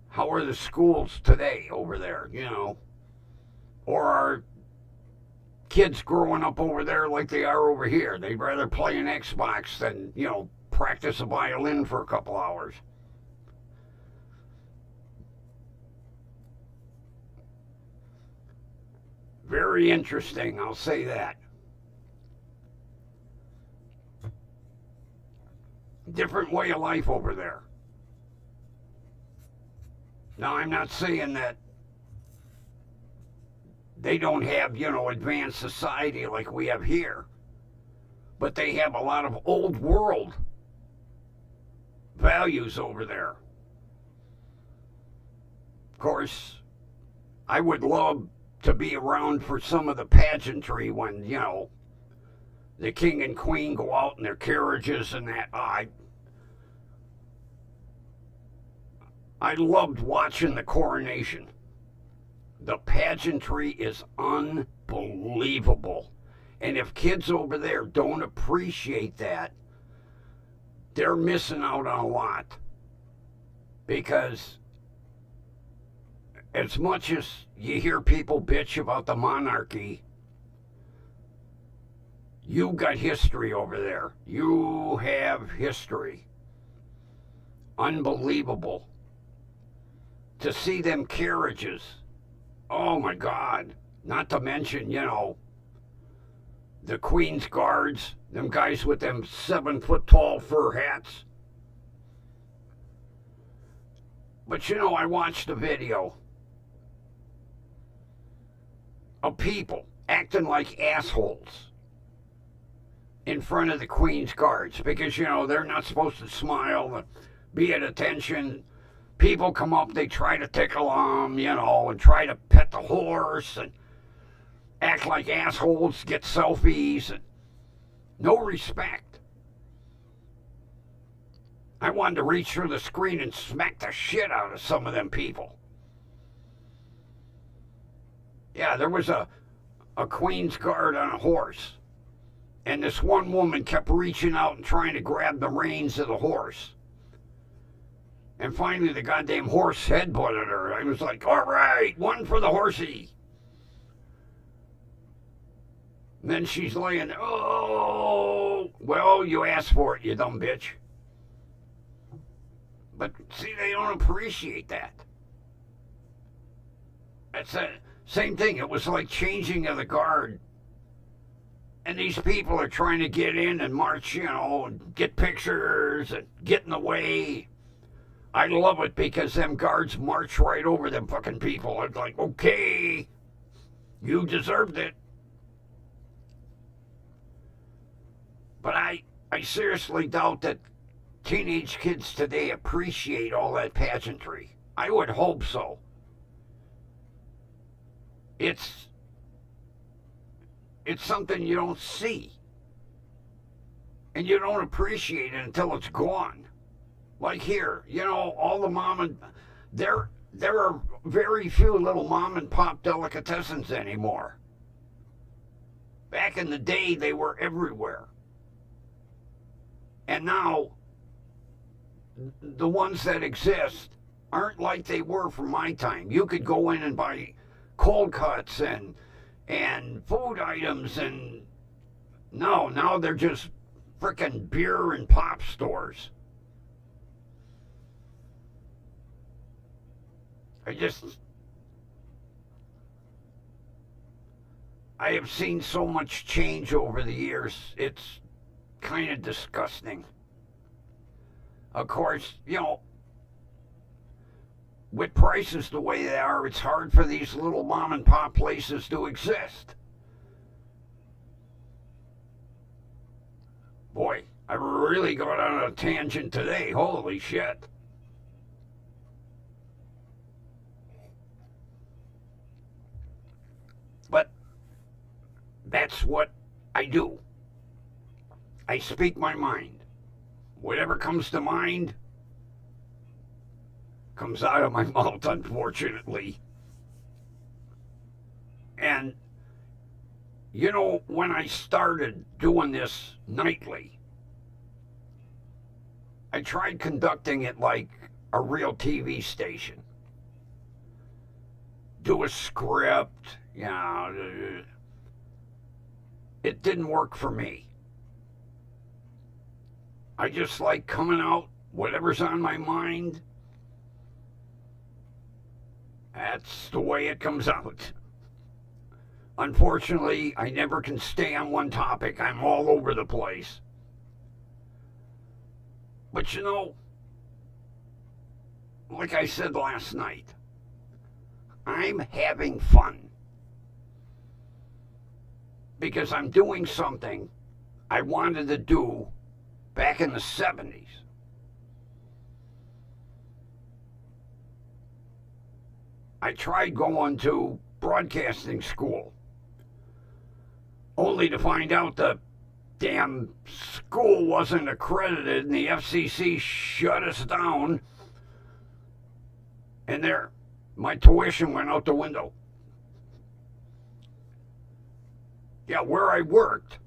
How are the schools today over there, Or are kids growing up over there like they are over here? They'd rather play an Xbox than, practice a violin for a couple hours. Very interesting, I'll say that. Different way of life over there. Now, I'm not saying that they don't have, advanced society like we have here. But they have a lot of old world values over there. Of course, I would love to be around for some of the pageantry when, the king and queen go out in their carriages and that. I loved watching the coronation. The pageantry is unbelievable. And if kids over there don't appreciate that, they're missing out on a lot. Because as much as you hear people bitch about the monarchy, you got history over there. You have history. Unbelievable. To see them carriages. Oh my God. Not to mention, the Queen's Guards, them guys with them 7-foot tall fur hats. But I watched a video of people acting like assholes in front of the Queen's Guards because, they're not supposed to smile, be at attention. people come up, they try to tickle them, and try to pet the horse and act like assholes, get selfies, and no respect. I wanted to reach through the screen and smack the shit out of some of them people. Yeah, there was a Queen's Guard on a horse. And this one woman kept reaching out and trying to grab the reins of the horse. And finally the goddamn horse headbutted her. I was like, all right, one for the horsey. And then she's laying there, oh, well, you asked for it, you dumb bitch. But see, they don't appreciate that. That's the same thing. It was like changing of the guard. And these people are trying to get in and march, and get pictures and get in the way. I love it because them guards march right over them fucking people. It's like, okay, you deserved it. But I seriously doubt that teenage kids today appreciate all that pageantry. I would hope so. It's something you don't see. And you don't appreciate it until it's gone. Like here, all the there are very few little mom and pop delicatessens anymore. Back in the day, they were everywhere. And now, the ones that exist aren't like they were from my time. You could go in and buy cold cuts and food items, and no, now they're just frickin' beer and pop stores. I have seen so much change over the years. It's kind of disgusting. Of course, with prices the way they are, it's hard for these little mom and pop places to exist. Boy, I really got on a tangent today. Holy shit. But that's what I do. I speak my mind. Whatever comes to mind comes out of my mouth, unfortunately. And, when I started doing this nightly, I tried conducting it like a real TV station. Do a script, it didn't work for me. I just like coming out, whatever's on my mind. That's the way it comes out. Unfortunately, I never can stay on one topic. I'm all over the place. But like I said last night, I'm having fun. Because I'm doing something I wanted to do back in the 70s. I tried going to broadcasting school, only to find out the damn school wasn't accredited and the FCC shut us down, and my tuition went out the window. Yeah, where I worked,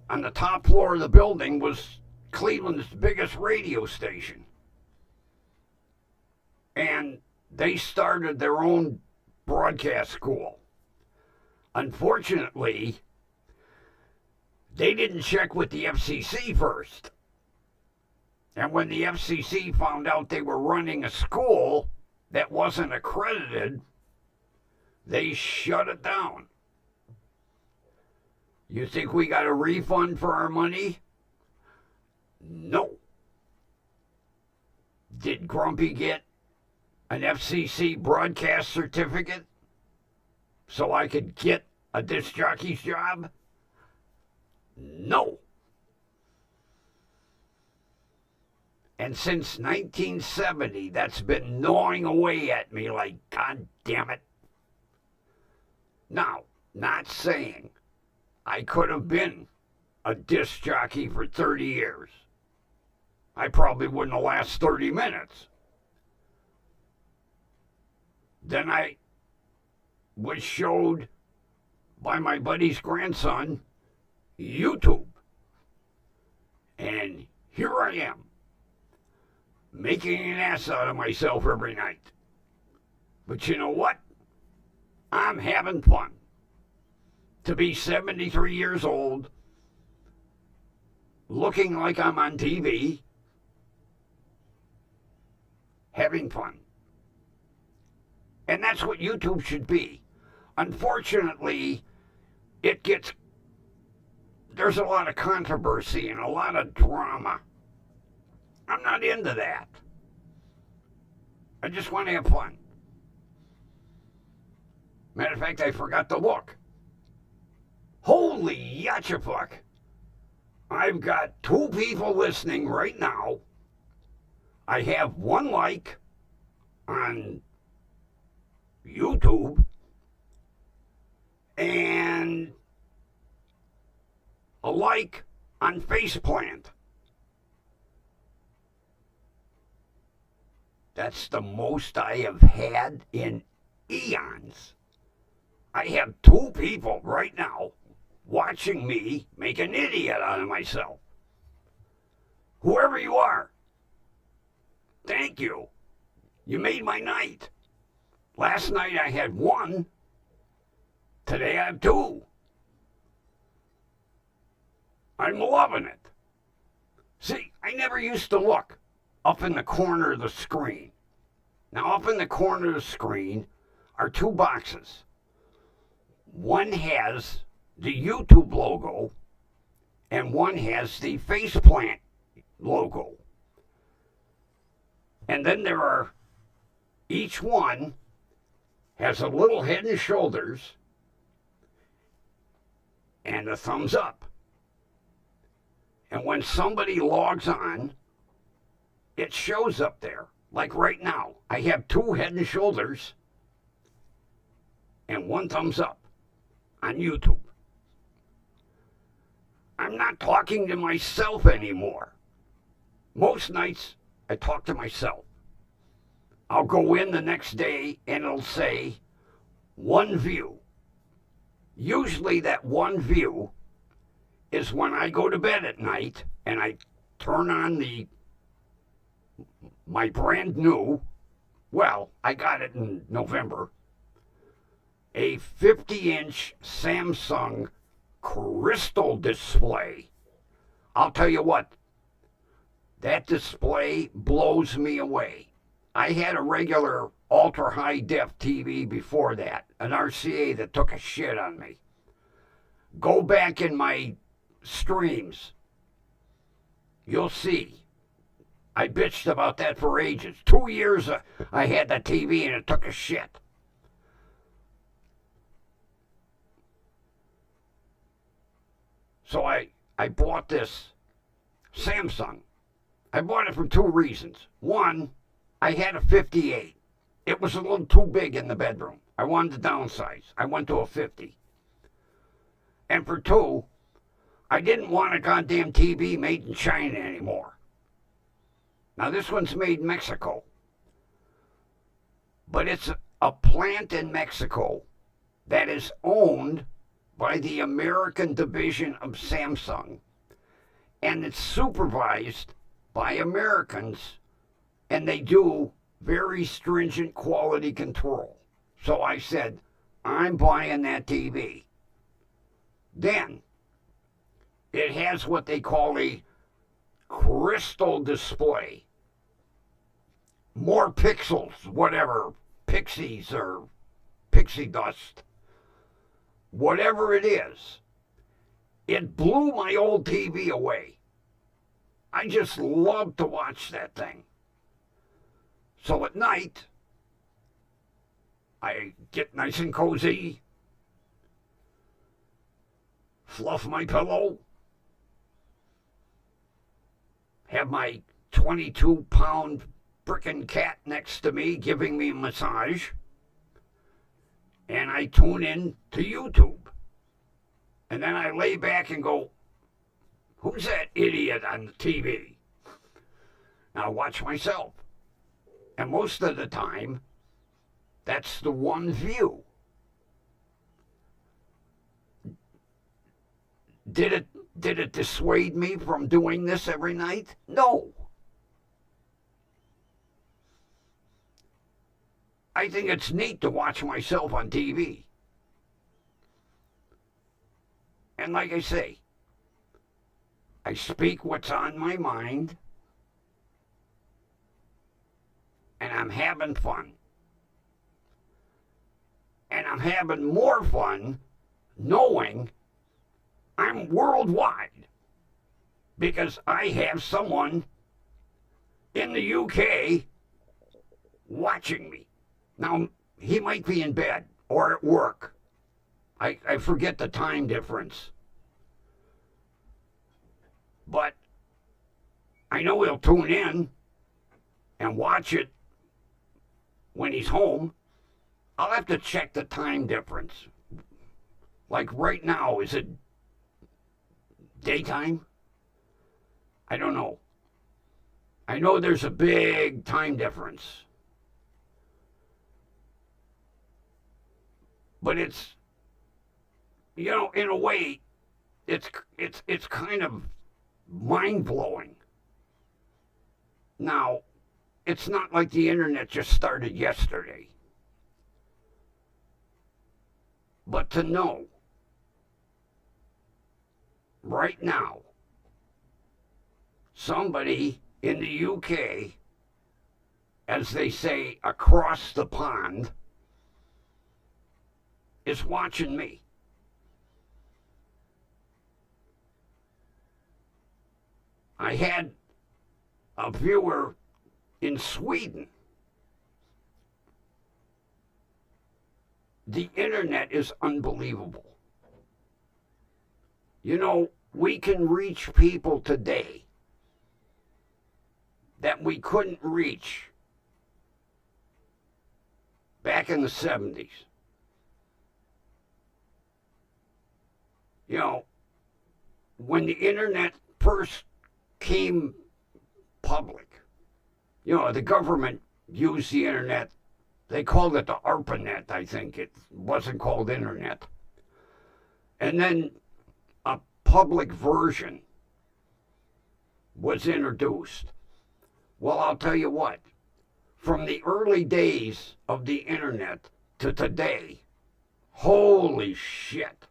on the top floor of the building, was Cleveland's biggest radio station. And they started their own broadcast school. Unfortunately, they didn't check with the FCC first. And when the FCC found out they were running a school that wasn't accredited, they shut it down. You think we got a refund for our money? No. Did Grumpy get an FCC broadcast certificate so I could get a disc jockey's job? No. And since 1970, that's been gnawing away at me like, God damn it. Now, not saying I could have been a disc jockey for 30 years. I probably wouldn't have lasted 30 minutes. Then I was showed by my buddy's grandson YouTube. And here I am, making an ass out of myself every night. But you know what? I'm having fun. To be 73 years old, looking like I'm on TV, having fun. And that's what YouTube should be. Unfortunately, there's a lot of controversy and a lot of drama. I'm not into that. I just want to have fun. Matter of fact, I forgot to look. Holy yachafuck. I've got 2 people listening right now. I have 1 like on YouTube and a like on Faceplant. That's the most I have had in eons. I have 2 people right now watching me make an idiot out of myself. Whoever you are, thank you. You made my night. Last night I had 1. Today I have 2. I'm loving it. See, I never used to look up in the corner of the screen. Now, up in the corner of the screen are 2 boxes. One has the YouTube logo, and one has the Faceplant logo. And then each one has a little head and shoulders and a thumbs up. And when somebody logs on, it shows up there. Like right now, I have 2 head and shoulders and 1 thumbs up on YouTube. I'm not talking to myself anymore. Most nights, I talk to myself. I'll go in the next day and it'll say 1 view. Usually that 1 view is when I go to bed at night and I turn on my brand new, well, I got it in November, a 50-inch Samsung crystal display. I'll tell you what, that display blows me away. I had a regular ultra high def TV before that, an RCA that took a shit on me. Go back in my streams. You'll see. I bitched about that for ages. 2 years I had the TV and it took a shit. So I bought this Samsung. I bought it for 2 reasons. One, I had a 58. It was a little too big in the bedroom. I wanted to downsize. I went to a 50. And for 2, I didn't want a goddamn TV made in China anymore. Now this one's made in Mexico. But it's a plant in Mexico that is owned by the American division of Samsung. And it's supervised by Americans, and they do very stringent quality control. So I said, I'm buying that TV. Then, it has what they call a crystal display. More pixels, whatever, pixies or pixie dust. Whatever it is, it blew my old TV away. I just love to watch that thing. So at night, I get nice and cozy, fluff my pillow, have my 22-pound frickin' cat next to me giving me a massage, and I tune in to YouTube. And then I lay back and go, who's that idiot on the TV? Now watch myself. And most of the time, that's the one view. Did it dissuade me from doing this every night? No. I think it's neat to watch myself on TV. And like I say, I speak what's on my mind, and I'm having fun. And I'm having more fun knowing I'm worldwide, because I have someone in the UK watching me. Now, he might be in bed or at work. I forget the time difference. But I know he'll tune in and watch it when he's home. I'll have to check the time difference. Like right now, is it daytime? I don't know. I know there's a big time difference. But it's, you know, in a way, it's kind of mind-blowing. Now, it's not like the internet just started yesterday. But to know right now, somebody in the UK, as they say, across the pond, is watching me. I had a viewer in Sweden. The internet is unbelievable. You know, we can reach people today that we couldn't reach back in the 70s. You know, when the internet first came public, you know, the government used the internet. They called it the ARPANET, I think. It wasn't called internet. And then a public version was introduced. Well, I'll tell you what. From the early days of the internet to today, holy shit.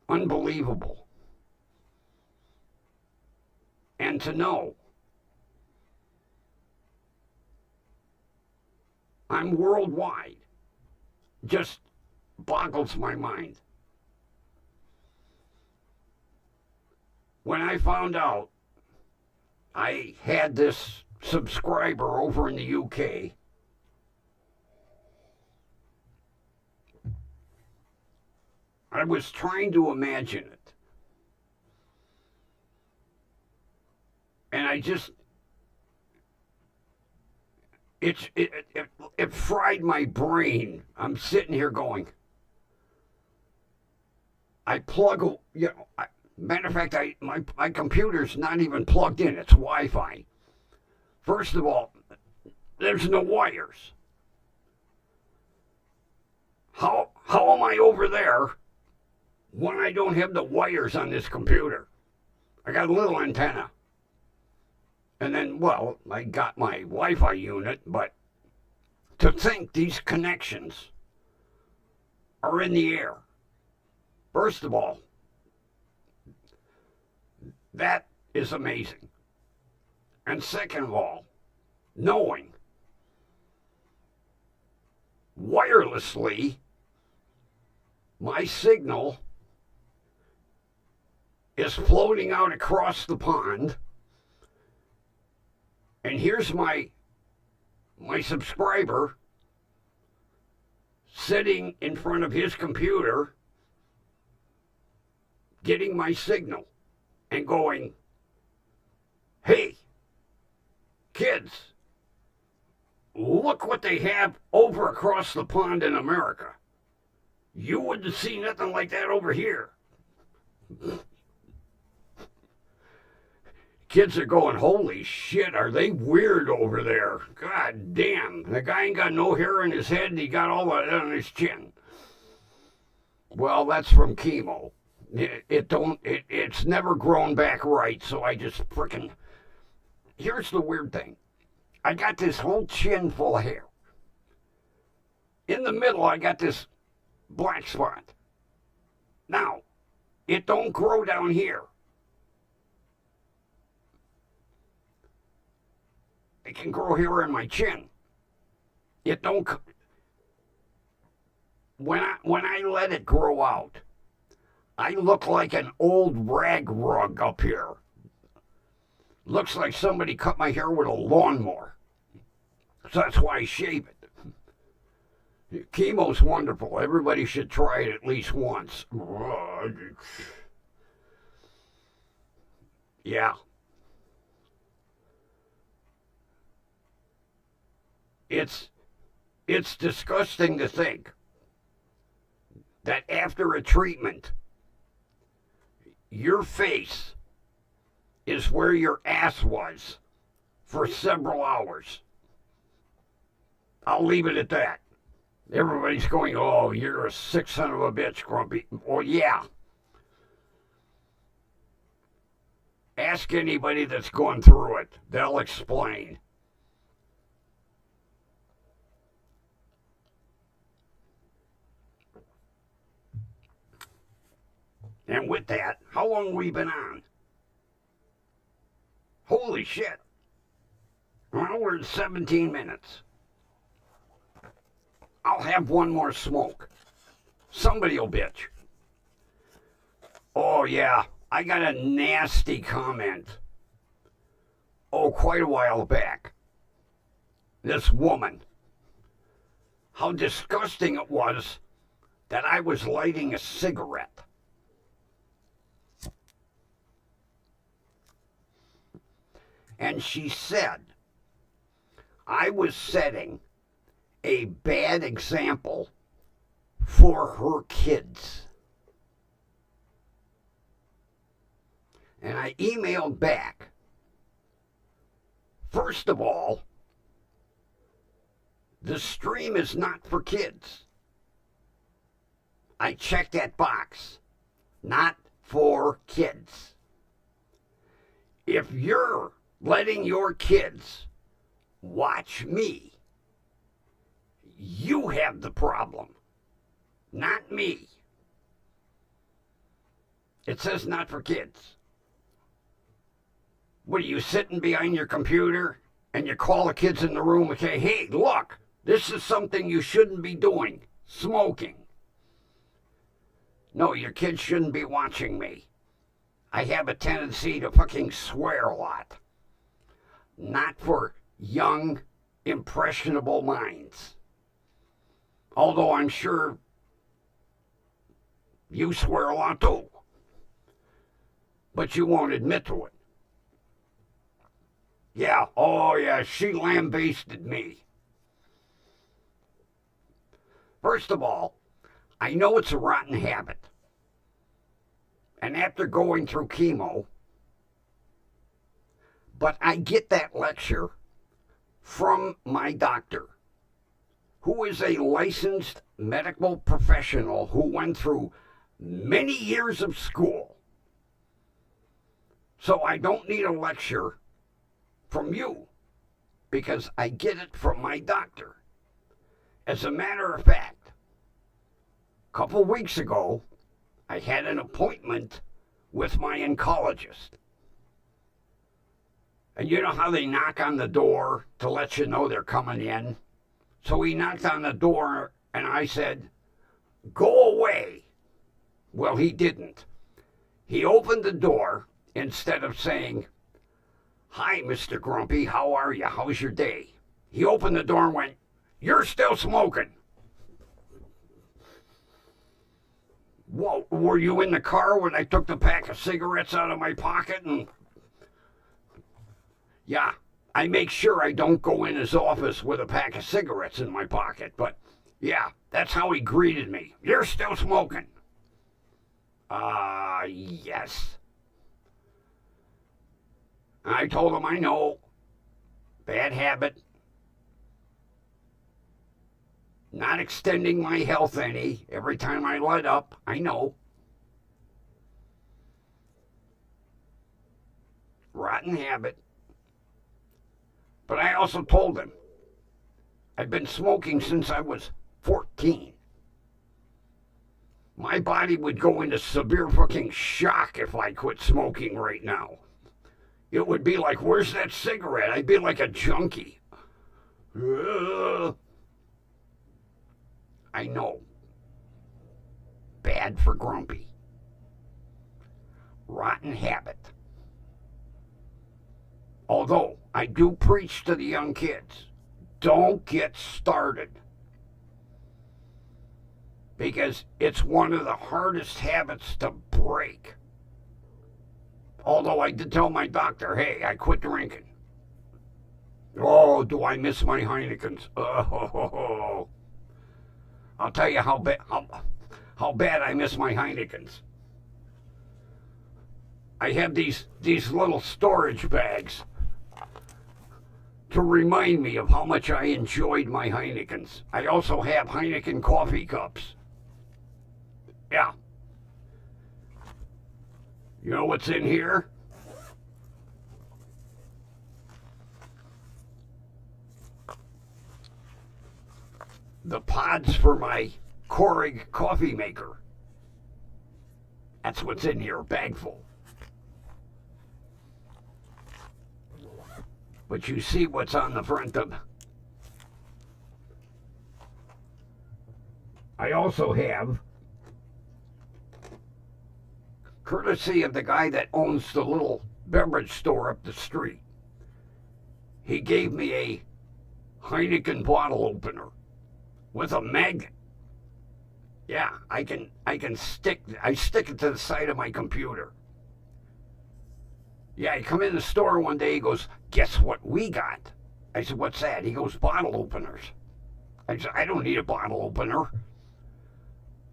Unbelievable. And to know I'm worldwide just boggles my mind. When I found out I had this subscriber over in the UK, I was trying to imagine it. And I just, it fried my brain. I'm sitting here going, I plug, you know, matter of fact, my computer's not even plugged in. It's Wi-Fi. First of all, there's no wires. How am I over there when I don't have the wires on this computer? I got a little antenna. And then, well, I got my Wi-Fi unit, but to think these connections are in the air. First of all, that is amazing. And second of all, knowing wirelessly my signal is floating out across the pond. And here's my subscriber sitting in front of his computer getting my signal and going, hey, Kids, look what they have over across the pond in America. You wouldn't see nothing like that over here. Kids are going, holy shit, are they weird over there? God damn. The guy ain't got no hair on his head and he got all that on his chin. Well, that's from chemo. It's never grown back right, so I just frickin'. Here's the weird thing. I got this whole chin full of hair. In the middle, I got this black spot. Now, it don't grow down here. It can grow here on my chin. It don't. When I let it grow out, I look like an old rag rug up here. Looks like somebody cut my hair with a lawnmower. So that's why I shave it. Chemo's wonderful. Everybody should try it at least once. Yeah. It's disgusting to think that after a treatment, your face is where your ass was for several hours. I'll leave it at that. Everybody's going, oh, you're a sick son of a bitch, Grumpy. Well, yeah. Ask anybody that's gone through it. They'll explain. And with that, how long have we been on? Holy shit. Well, we're at 17 minutes. I'll have one more smoke. Somebody'll bitch. Oh, yeah, I got a nasty comment. Oh, quite a while back. This woman. How disgusting it was that I was lighting a cigarette. And she said I was setting a bad example for her kids. And I emailed back. First of all, the stream is not for kids. I checked that box. Not for kids. If you're letting your kids watch me, you have the problem, not me. It says not for kids. What are you sitting behind your computer and you call the kids in the room and say, hey, look, this is something you shouldn't be doing, smoking. No, your kids shouldn't be watching me. I have a tendency to fucking swear a lot. Not for young, impressionable minds. Although I'm sure you swear a lot too. But you won't admit to it. Yeah, oh yeah, she lambasted me. First of all, I know it's a rotten habit. And after going through chemo, but I get that lecture from my doctor, who is a licensed medical professional who went through many years of school. So I don't need a lecture from you because I get it from my doctor. As a matter of fact, a couple weeks ago, I had an appointment with my oncologist. And you know how they knock on the door to let you know they're coming in? So he knocked on the door and I said, go away. Well, he didn't. He opened the door instead of saying, hi, Mr. Grumpy, how are you? How's your day? He opened the door and went, you're still smoking. Whoa, were you in the car when I took the pack of cigarettes out of my pocket? And yeah, I make sure I don't go in his office with a pack of cigarettes in my pocket. But yeah, that's how he greeted me. You're still smoking. Yes. I told him I know. Bad habit. Not extending my health any. Every time I light up, I know. Rotten habit. But I also told him I've been smoking since I was 14. My body would go into severe fucking shock if I quit smoking right now. It would be like, where's that cigarette? I'd be like a junkie. I know. Bad for Grumpy. Rotten habit. Although I do preach to the young kids, don't get started. Because it's one of the hardest habits to break. Although I did tell my doctor, hey, I quit drinking. Oh, do I miss my Heinekens? Oh, I'll tell you how bad I miss my Heinekens. I have these little storage bags to remind me of how much I enjoyed my Heinekens. I also have Heineken coffee cups. Yeah. You know what's in here? The pods for my Keurig coffee maker. That's what's in here, a bag full. But you see what's on the front of. I also have, courtesy of the guy that owns the little beverage store up the street, he gave me a Heineken bottle opener with a magnet. Yeah, I stick it to the side of my computer. Yeah, I come in the store one day, he goes, guess what we got? I said, what's that? He goes, bottle openers. I said, I don't need a bottle opener.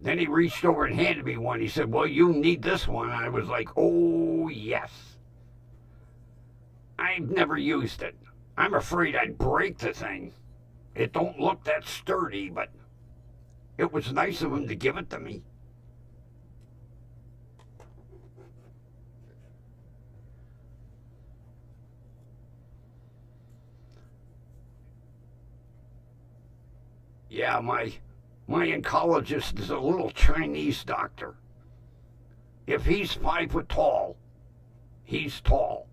Then he reached over and handed me one. He said, well, you need this one. I was like, oh, yes. I've never used it. I'm afraid I'd break the thing. It don't look that sturdy, but it was nice of him to give it to me. Yeah, my oncologist is a little Chinese doctor. If he's 5 foot tall, he's tall.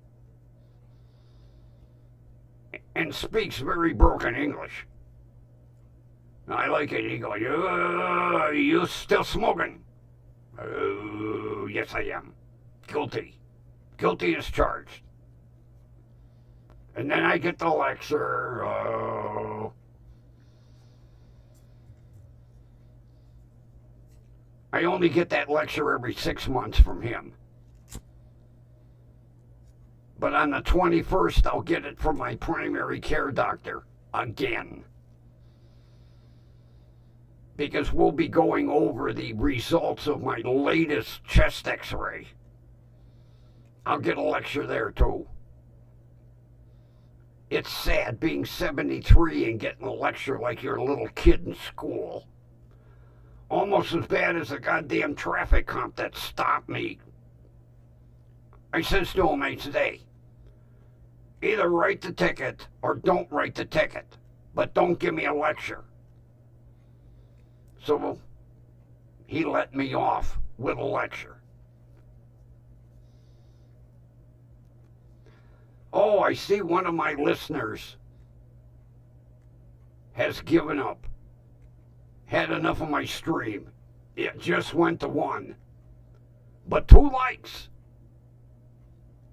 And speaks very broken English. I like it. He goes, you still smoking? Oh, yes I am. Guilty. Guilty as charged. And then I get the lecture. Oh. I only get that lecture every 6 months from him. But on the 21st, I'll get it from my primary care doctor again. Because we'll be going over the results of my latest chest x-ray. I'll get a lecture there too. It's sad being 73 and getting a lecture like you're a little kid in school. Almost as bad as the goddamn traffic cop that stopped me. I says to him, I said, hey, either write the ticket or don't write the ticket, but don't give me a lecture. So he let me off with a lecture. Oh, I see one of my listeners has given up. Had enough of my stream. It just went to 1. But 2 likes.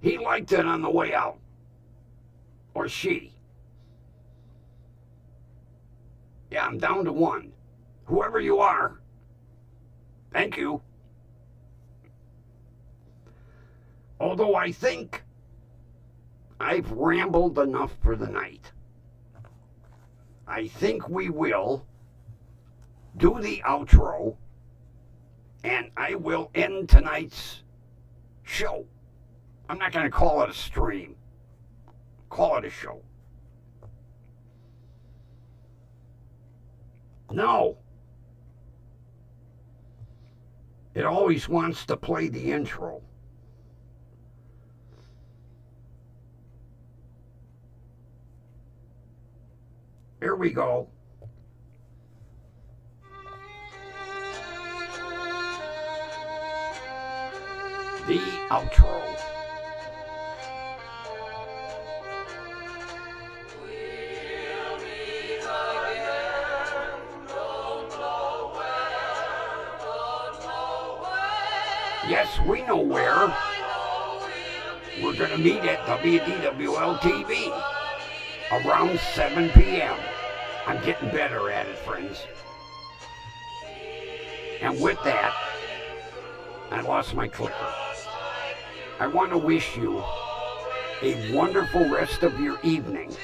He liked it on the way out. Or she. Yeah, I'm down to 1. Whoever you are, thank you. Although I think I've rambled enough for the night. I think we will do the outro, and I will end tonight's show. I'm not going to call it a stream. Call it a show. No. It always wants to play the intro. Here we go. The outro. Yes, we know where. We're going to meet at WDWL TV around 7 p.m. I'm getting better at it, friends. And with that, I lost my clicker. I want to wish you a wonderful rest of your evening.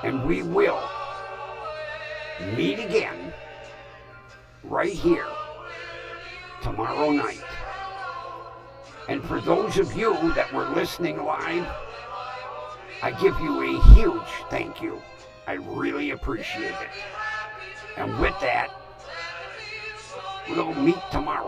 And we will meet again right here tomorrow night. And for those of you that were listening live, I give you a huge thank you. I really appreciate it. And with that, we'll meet tomorrow.